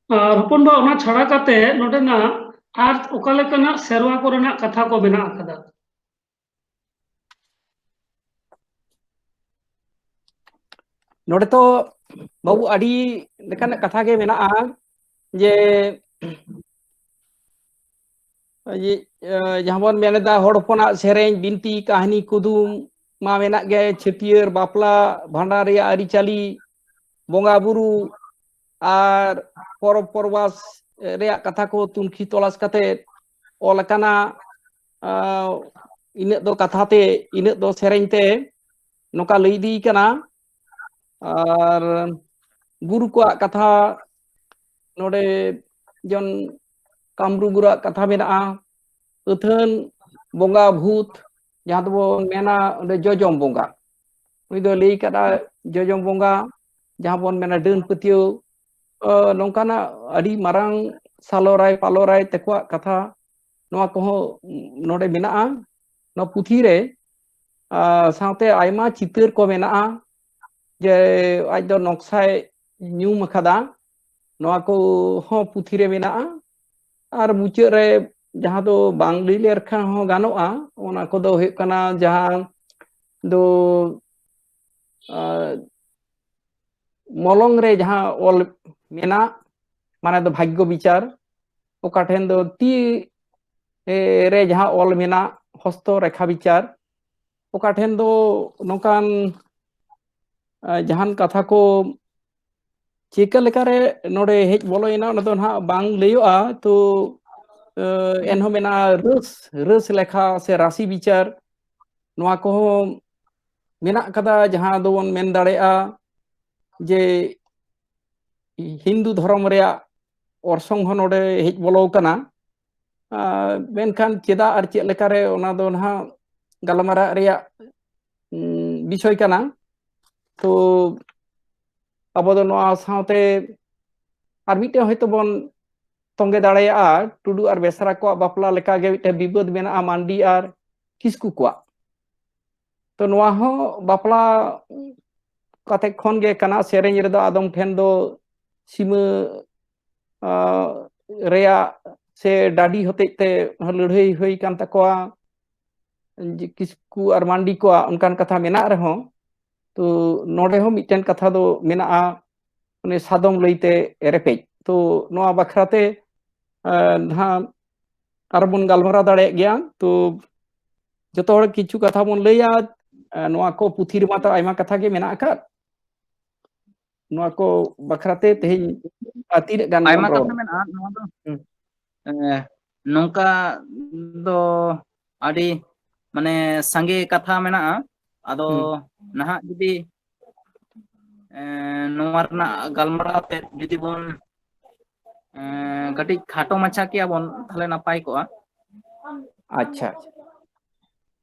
हपन बा ओना छाड़ा काते नोडेना आर ओका लेकाना सेरवा कोरेना कथा को बेना अकादा नोडे तो बाबू अड़ी लेकान कथा के मेना जे ये जहां बन मेनेदा होड़ हपना सेरें बिनती कहानी कुदुम मा मेना गे छटियर बापला भांडा रे आरिचाली बोंगा बुरु और परब परबास रे कथा को तुमखी तलाश कते ओलकाना इने दो कथाते इने दो सेरें ते नोका लई दी कना और गुरु को कथा नोडे जन कामरू गुरु कथा मेना अथन बोंगा भूत जहां तो मेना जजम बोंगा उनी दो लई कदा जजम बोंगा जहां बन मेना डन पतियो नौकाना अड़ी मारांग सालोराय पालोराय तकुआ कथा नोआ को नोडे मेना नो पुथी रे साथे आयमा चितर को मेना जे आज दो नक्साय न्यूम खदा नोआ को हो पुथी रे मेना और मुचाद रे जहां दो बांगली लेरखा हो गानोआ ओना को दो हुयु कना जहां दो मलंग रे जहां ओल मेना माने दो भाग्य विचार ओका ठेन दो ती रे जहां ओल मेना हस्त रेखा विचार ओका ठेन दो नोकान जहान कथा को चिका लेकारे नोडे हेज बोलोइना ना दो ना बांग लेयोआ तो एनहो मेना रस लेखा से राशि विचार नोआ को मेना कदा जहां दो बन मेन दाड़ेआ जे हिंदू धर्म रे orsong ho node hej bolo kana menkan cheda ar che lekare ona do na galamara rea bishoy kana to abo do noa saute ar mite hoyto bon tonge dareya tudu ar besara ko bapla leka ge mite bibod mena mandi ar kisku ko to noa ho bapla kate khon ge kana sereng re do adom phen do sima रेया से डाडी होते ते लड़ाई हुई कान तकोआ किसकु और मांडी को उनकान कथा मेना रहो तो नोडे हो मिटन कथा दो मेना उन्हें सादम लईते एरेपे तो नोआ बखराते ना अरबन गालमरा दाड़े गया तो जतो हर किछु कथा बन लैया नोआ को पुथी रे माता आयमा कथा के मेना का नोआ को बखराते तेही अतीर गान आयमा कथा मेना नोआ दो नौका दो आदि माने संगे कथा मेना आदो नहा जुदी नोआ रना गालमरा ते जुदी बोन कटी खाटो माछा किया बोन थाले नापाय को अच्छा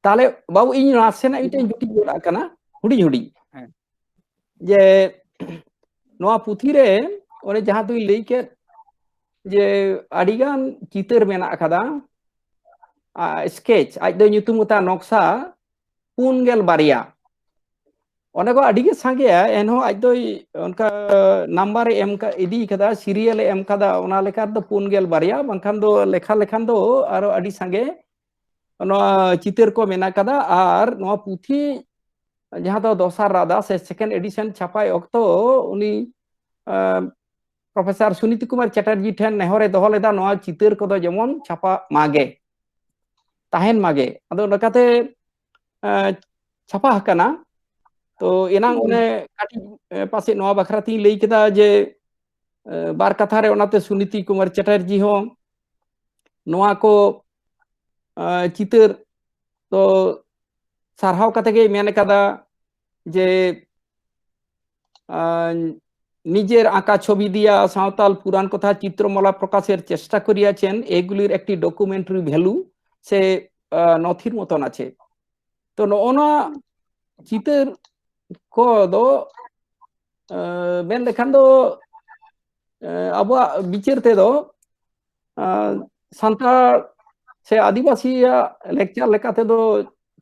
ताले बाबू इन नासेना इटे जुटी जोड़ा कना हुडी हुडी जे नोआ पुथी रे ओने जहां तु लई के जे अडिगान चितर मेना कदा स्केच आज दो nyutum उता नक्शा पुनगेल बारिया ओने को अडिगे सांगे एनहो आज दो उनका नंबर एम का इदी कदा सीरियल एम कदा ओना लेका दो पुनगेल बारिया बंखान दो लेखा लेखान दो आरो अडि सांगे नोआ चितर को मेना कदा आर नोआ पुथी जहां दो दोसार रादा से सेकेंड एडिशन छापाय ऑक्टो उनी प्रोफेसर सुनीति कुमार चैटर्जी ठेन नेहरे दोहो लेदा नोआ चितर को दो जेमन छापा मागे tahen mage ado nakate chapa hakana to enang one kati pase noa bakhra ti lei keda je bar katha re onate Suniti Kumar Chatterjee ho noa ko chitar to sarhaw kate ge men kada যে নিজের আঁকা ছবি দিয়া সাঁওতাল পুরাণ কথা চিত্রমালা প্রকাশের চেষ্টা করিয়াছেন এগুলির একটি ডকুমেন্টারি ভ্যালু সে নথির মতন আছে তো নওনা চিত্র কো মেন লেখান দো আবুয়া বিচার তে দো সান্তাল সে আদিবাসী লেকচার লেকাতে দো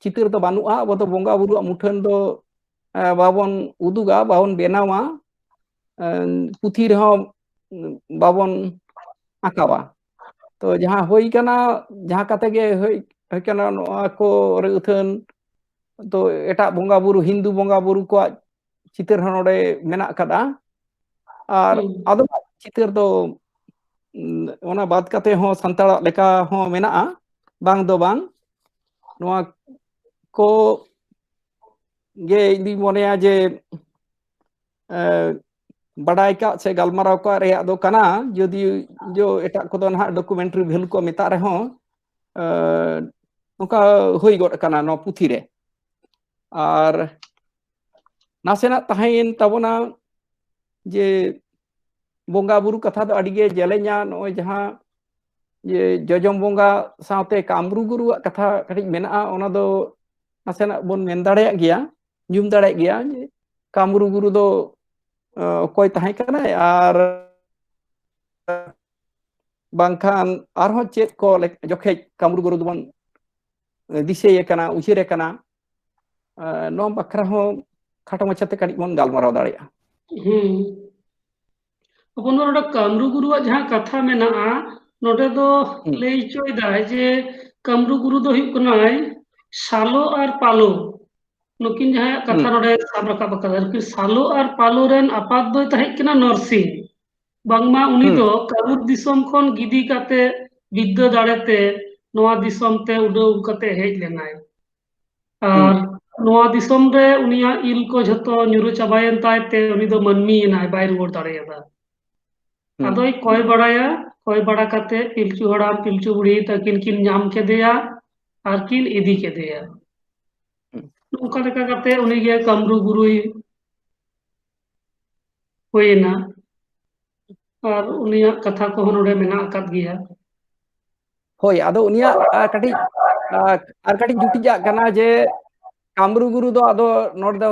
চিত্র তো বানুয়া আবো তো বঙ্গা বুরু মুঠন দো babon uduga babon benawa puthi rehom babon akawa to jaha hoi kana jaha kate ge hoi kana noa ko re uthan to eta bonga buru hindu bonga buru ko chitar hanode mena kada ar ado chitar do ona bad kate ho santala leka ho mena bang do bang noa ko ge indi moneya je badai ka se galmarao ka reya do kana jodi jo eta kodo na documentary value ko meta re ho noka hoi god kana no puthi re ar nasena tahen tabona je bonga buru katha do adige jelenya no jaha je jojom bonga saute kamru guru katha katik mena ona do nasena bon men dareya giya nyum dareya giya kamru guru do koy tahen kana ar bangkhan arho chet ko jokhe kamru guru do bon diseye kana uchire kana no bakra ho khato machate kadik mon galmarao dareya अपन नोडे कामरू गुरुआ जहां कथा मेना नोडे दो लई चोय दाय जे कामरू गुरु दो हुई कनाय सालो और पालो नुकिन जहां कथा नोडे साब रखा बकदा कि सालो और पालो रेन आपात दो तहे किना नरसिंह बांगमा उनी दो काबुर दिसम खन गिदी काते विद्या दाड़ेते नोआ दिसम ते उडो काते हेज लेनाय और नोआ दिसम रे उनिया इल को झतो न्यूरो चाबायन तायते उनी दो मनमी नाय बाय रुवर दाड़ेया अदोय कोय बड़ाया कोय बड़ा काते पिलचू हड़ाम पिलचू बुढ़ी तकिन किन नाम के दिया और किन इदी के दिया नोका लेका काते उनी गे कामरू गुरुई होइना और उनिया कथा को नोडे मेना अकात गिया होय आदो उनिया कटी आर कटी जुटिजा कना जे कामरू गुरु दो आदो नोड दो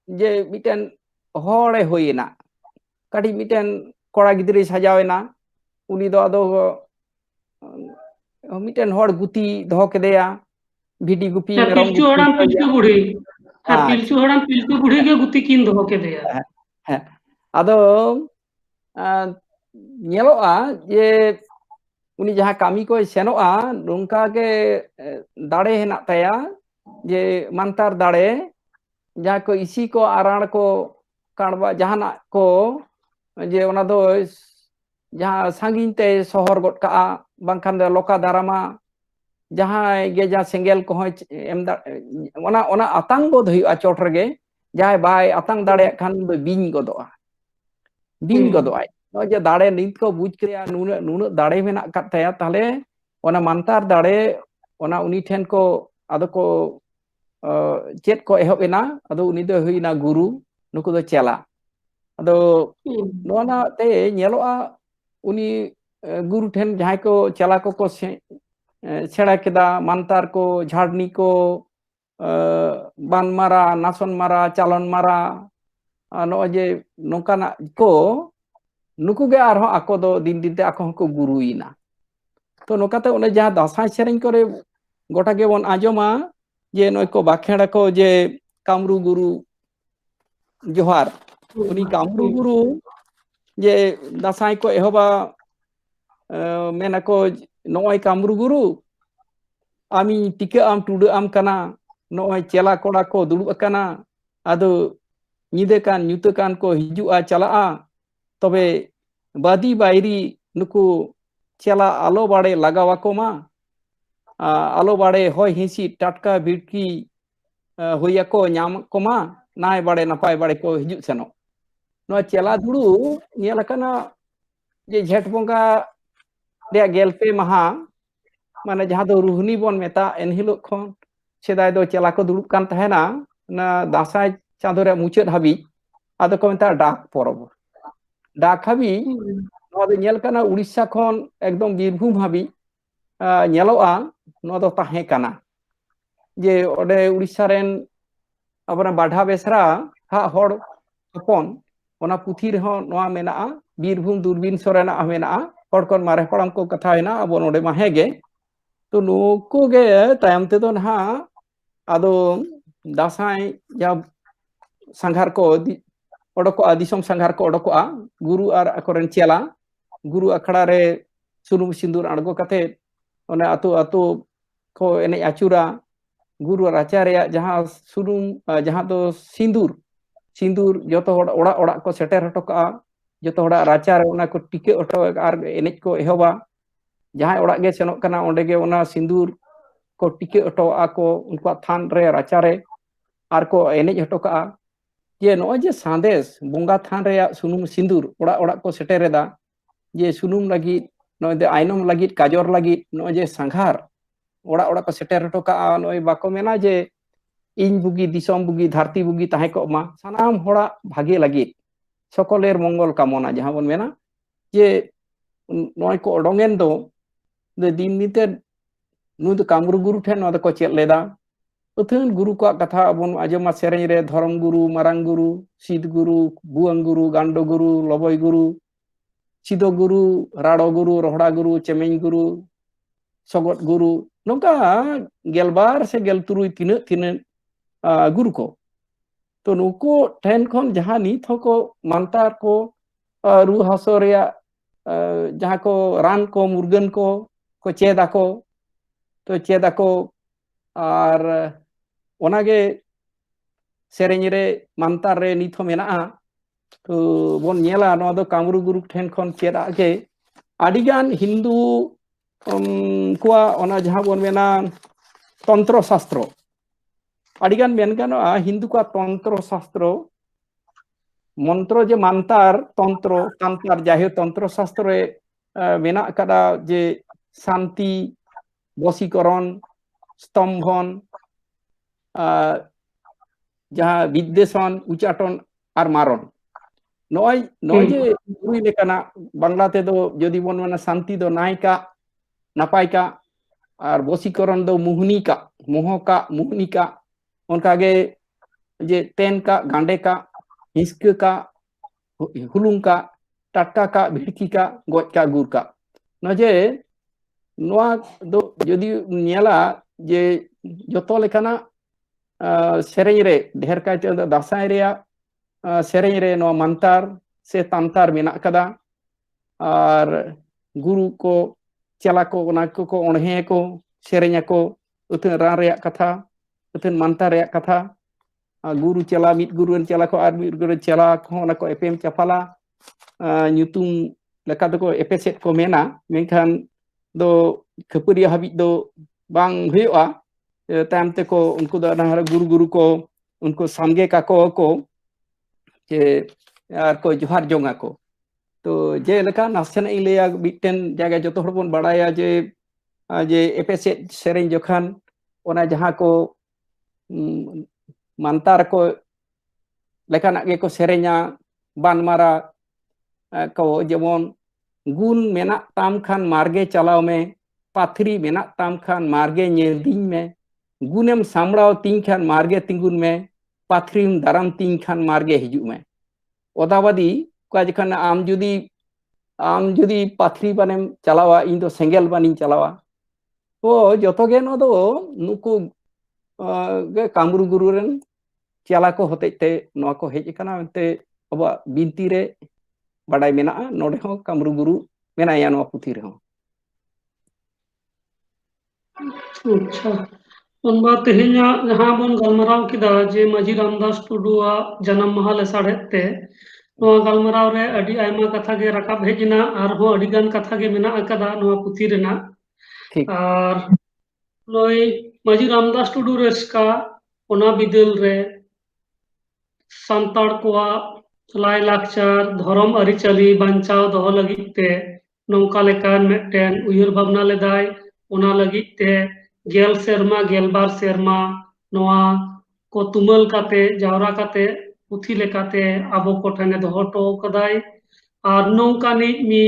जे मिटेन होड़े होइना कटी मिटेन कोड़ा गिद्रे सजावेना उनी दो आदो मिटेन होड़ गुती दो केदेया भिडी गुपी मेरम पिलचू हड़ाम पिलचू बुढ़ी हां पिलचू हड़ाम पिलचू बुढ़ी गे गुती किन दो केदेया हां आदो ñeloa je uni jaha kami ko senoa nongka ge dare henak taya je mantar dare jaha ko isi ko aran ko kanba jahana ko je ona do jaha sangin te sohor got ka bangkhan de loka darama jaha ge jaha sengel ko em ona atang bod hui a chot rege jaha bai atang dare khan bin godoa no je dare nit ko buj kriya nuna dare mena kat taya tahle ona mantar dare ona uni then ko ado ko chet ko ehobena ado uni do huina guru nuku do chela ado nona te ñeloa uni guru then jahay ko chela ko sera keda mantar ko jharni ko ban mara nason mara chalon mara no je nongkana ko nuku ge arho ako do din din te ako ko guruina to nokate one jaha dasai sereng kore gota ge bon ajoma je noy ko bakheda ko je kamru guru johar uni kamru guru je dasai ko ehoba mena ko noy kamru guru ami tika am tudu am kana noy chela koda ko dulu akana ado nyide kan nyuta kan ko hijua chalaa तबे बादी बायरी नुकु चला आलो बाड़े लगावा को मा ᱟᱞᱚ ᱵᱟᱲᱮ ᱦᱚᱭ ᱦᱤᱸᱥᱤᱫ ᱴᱟᱴᱠᱟ ᱵᱤᱲᱠᱤ ᱦᱩᱭᱟᱠᱚ ᱧᱟᱢ ᱠᱚᱢᱟ ᱱᱟᱭ ᱵᱟᱲᱮ ᱱᱟᱯᱟᱭ ᱵᱟᱲᱮ ᱠᱚ ᱦᱤᱡᱩᱜ ᱥᱮᱱᱚᱜ ᱱᱚᱣᱟ ᱪᱮᱞᱟ ᱫᱩᱲᱩᱵ ᱧᱮᱞ ᱟᱠᱟᱱᱟ ᱡᱮ ᱡᱷᱮᱸᱴ ᱵᱚᱸᱜᱟ ᱨᱮᱭᱟᱜ ᱜᱮᱞᱯᱮ ᱢᱟᱦᱟ ᱢᱟᱱᱮ ᱡᱟᱦᱟᱸ ᱫᱚ ᱨᱩᱦᱱᱤ ᱵᱚᱱ ᱢᱮᱛᱟᱜ ᱮᱱᱦᱤᱞᱳᱜ ᱠᱷᱚᱱ ᱥᱮᱫᱟᱭ ᱫᱚ ᱪᱮᱞᱟ ᱠᱚ ᱫᱩᱲᱩᱵ ᱠᱟᱱ ᱛᱟᱦᱮᱱᱟ ᱚᱱᱟ ᱫᱟᱸᱥᱟᱭ ᱪᱟᱸᱫᱳ ᱨᱮᱭᱟᱜ ᱢᱩᱪᱟᱹᱫ ᱦᱟᱹᱵᱤᱡ ᱟᱫᱚ ᱠᱚ ᱢᱮᱛᱟᱜᱼᱟ ᱰᱟᱠ ᱯᱚᱨᱚᱵᱽ ᱰᱟᱠ ᱦᱟᱹᱵᱤᱡ ᱱᱚᱣᱟ ᱫᱚ ᱧᱮᱞ ᱠᱟᱱᱟ ᱩᱲᱤᱥᱥᱟ ᱠᱷᱚᱱ ᱮᱠᱫᱚᱢ ᱵᱤᱨᱵᱷᱩᱢ ᱦᱟᱹᱵᱤᱡ ᱧᱮᱞᱚᱜᱼᱟ ᱱᱚᱣᱟ ᱫᱚ ᱛᱟᱦᱮᱸ ᱠᱟᱱᱟ ᱡᱮ ᱚᱸᱰᱮ ᱩᱲᱤᱥᱥᱟ ᱨᱮᱱ ᱟᱵᱚᱨᱮᱱ ᱵᱟᱰᱷᱟ ᱵᱮᱥᱨᱟ ᱦᱟᱜ ᱦᱚᱲ ᱦᱚᱯᱚᱱ ᱚᱱᱟ ᱯᱩᱛᱷᱤ ᱨᱮᱦᱚᱸ ᱱᱚᱣᱟ ᱢᱮᱱᱟᱜᱼᱟ ᱵᱤᱨᱵᱷᱩᱢ ᱫᱩᱨᱵᱤᱱ ᱥᱚᱨᱮᱱᱟᱜ ᱦᱚᱸ ᱢᱮᱱᱟᱜᱼᱟ ᱦᱚᱲ ᱠᱷᱚᱱ ᱢᱟᱨᱮ ᱦᱟᱲᱟᱢ ᱠᱚ ᱠᱟᱛᱷᱟ ᱦᱮᱱᱟᱜᱼᱟ ᱟᱵᱚ ᱱᱚᱰᱮ ᱢᱟ ᱦᱮᱸᱜᱮ ᱛᱚ ᱱᱩᱠᱩ ᱜᱮ ᱛᱟᱭᱚᱢ ᱛᱮᱫᱚ ᱱᱟᱦᱟᱜ ᱟᱫᱚ ᱫᱟᱸᱥᱟᱭ ᱡᱟ ᱥᱟᱸᱜᱷᱟᱨ ᱠᱚ ᱚᱰᱚᱠᱚᱜᱼᱟ ᱫᱤᱥᱚᱢ ᱥᱟᱸᱜᱷᱟर ᱠᱚ ᱚᱰᱚᱠᱚᱜᱼᱟ ᱜᱩᱨᱩ ᱟᱨ ᱟᱠᱚᱨᱮᱱ ᱪᱮᱞᱟ ᱜᱩᱨᱩ ᱟᱠᱷᱲᱟ ᱨᱮ ᱥᱩᱱᱩᱢ ᱥᱤᱸᱫᱩᱨ ᱟᱬᱜᱚ ᱠᱟᱛᱮ ᱚᱱᱮ ᱟᱛᱳ ᱟᱛᱳ ᱠᱚ ᱮᱱᱮᱡ ᱟᱹᱪᱩᱨᱟ ᱜᱩᱨᱩ ᱨᱟᱪᱟ ᱨᱮᱭᱟᱜ ᱡᱟᱦᱟᱸ ᱥᱩᱱᱩᱢ ᱡᱟᱦᱟᱸ ᱫᱚ ᱥᱤᱸᱫᱩᱨ ᱡᱚᱛᱚ ᱦᱚᱲ ᱚᱲᱟᱜ ᱚᱲᱟᱜ ᱠᱚ ᱥᱮᱴᱮᱨ ᱦᱚᱴᱚ ᱠᱟᱜᱼᱟ ᱡᱚᱛᱚ ᱦᱚᱲᱟᱜ ᱨᱟᱪᱟ ᱨᱮ ᱚᱱᱟ ᱠᱚ ᱴᱤᱠᱟᱹ ᱦᱚᱴᱚ ᱟᱨ ᱮᱱᱮᱡ ᱠᱚ ᱮᱦᱚᱵᱟ ᱡᱟᱦᱟᱸᱭ ᱚᱲᱟᱜ ᱜᱮ ᱥᱮᱱᱚᱜ ᱠᱟᱱᱟ ᱚᱸᱰᱮ ᱜᱮ ᱚᱱᱟ ᱥᱤᱸᱫᱩᱨ को टिके हटोआ को उनका थान रे राचा रे आर को एनेज हटो का जे नो जे सांदेश बोंगा थान रे सुनुम सिंदूर ओड़ा ओड़ा को सेटेरेदा जे सुनुम लगी नो दे आइनम लगी काजोर लगी नो जे संघार ओड़ा ओड़ा को सेटेर हटो का नो बाको मेना जे इन बुगी दिसम बुगी धरती बुगी ताहे को मा सानाम होड़ा भागे लगी सकलेर मंगल कामना जहां बन मेना जे नोय को ओडोंगेन दो दिन नीते नुद कामरू गुरु ठेन नो को चेक लेदा उथन गुरु को कथा बन आजमा सेरें रे धर्म गुरु मारांग गुरु सिद गुरु बुआंग गुरु गांडो गुरु लबय गुरु सिदो गुरु राड़ो गुरु रोहड़ा गुरु चेमें गुरु सगत गुरु नोका गेलबार से गेल तुरुई तिने तिने गुरु को तो नुको ठेन खन जहां नीत को मानतार को रू हासो रे जहां को रान को मुर्गन को चेदा को तो चेदा को और ओनागे सेरें रे मानतार रे नीत मेना तो बन नेला नो दो कामरू गुरु ठेन खन चेदा के आदिगान हिंदू कुआ ओना जहां बन मेना तंत्र शास्त्र आदिगान मेन गानोआ हिंदू का तंत्र शास्त्र मंत्र जे मानतार तंत्र तंत्र जाहे तंत्र शास्त्र रे मेना कदा जे शांति बसीकरण स्तंभन जहां विद्वेषण उचाटन और मारण नय नय जे गुरुई लेकाना बांग्ला ते दो जदि बन माने शांति दो नायका नापायका और बसीकरण दो मुहनी का मुहनी का उनका गे जे तेन का गांडे का हिस्क का हुलुंग का टाटका का भिड़की का गोज का गुर का नजे नोआ दो जदि नेला जे जतो लेकाना सेरें रे ढेर कायते दासाय रे सेरें रे नो मंतार से तांतार मेना कदा और गुरु को चला को ओना को ओणहे को सेरें को उतन रान रे कथा उतन मंतार रे कथा गुरु चला मित गुरु चला को आर मित गुरु चला को ओना को एपेम चपाला ᱧᱩᱛᱩᱢ लेका दो को एपेसेट को मेना मेनखान दो खपुरी हाबि दो बांग हुआ तायम ते को उनको दो गुरु गुरु को उनको सामगे का को जे आर को जोहार जोंगा को तो जे लेका नासन इलेया बिटेन जगह जतो हर बन बड़ाया जे एपेसेट सेरें जोखान ओना जहां को मानतार को लेकाना गे को सेरेंया बानमारा को जेमन गुण मेना ताम खान मार्गे चलाव में पाथरी मेना ताम खान मार्गे नेदिंग में गुनेम सामड़ाव तीन खान मार्गे तिंगुन में पाथरीम दाराम तीन खान मार्गे हिजु में ओदाबादी का जखन आम जुदी पाथरी बानेम चलावा इन दो सेंगेल बानी चलावा तो जतो गे नो दो नुकु कामरू गुरु रेन चला को होते नो को हेज कना ते अब बिनती रे बाडाय मेना नोडे हो कामरू गुरु मेनाया नो पुथी रे हो अच्छा उनबा तेहेnya जहां बन गलमराव किदा जे माजी रामदास टुडुआ जन्म माहा लेसाड़ते नो गलमराव रे अडी आयमा कथा गे रकाब हेजना आर हो अडी गान कथा गे मेना अकदा नो पुथी रेना ठीक और ᱱᱩᱭ ᱢᱟᱹᱡᱷᱤ ᱨᱟᱢᱫᱟᱥ ᱴᱩᱰᱩ ᱨᱟᱹᱥᱠᱟ ᱚᱱᱟ ᱵᱤᱫᱟᱹᱞ ᱨᱮ ᱥᱟᱱᱛᱟᱲ ᱠᱚᱣᱟᱜ ᱞᱟᱭ ᱞᱟᱠᱪᱟर ᱫᱷᱚᱨᱚᱢ ᱟᱹᱨᱤᱪᱟᱹᱞᱤ ᱵᱟᱧᱪᱟᱣ ᱫᱚᱦᱚ ᱞᱟᱹᱜᱤᱫ te nongka lekan meten uyur bhabna ledai ona lagit te 10 serma 12 serma noa ko tumal kate jawra kate puthi lekate abo ko thane doho to kadai ar nongkani mi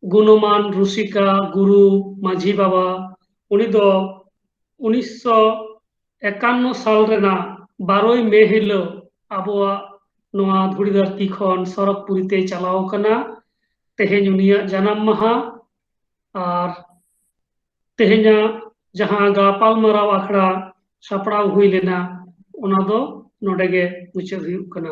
gunoman rusika guru माझी बाबा उनी दो 1951 साल रेना 12 मे हिलो आबोआ नोआ धुड़ी धरती खन सरकपुरी ते चलाव कना तेहेन उनिया जन्म माहा और तेहेना जहां गापाल मराव आखड़ा सापड़ाव हुई लेना ओना दो नोडेगे मुचाद हुयुग कना।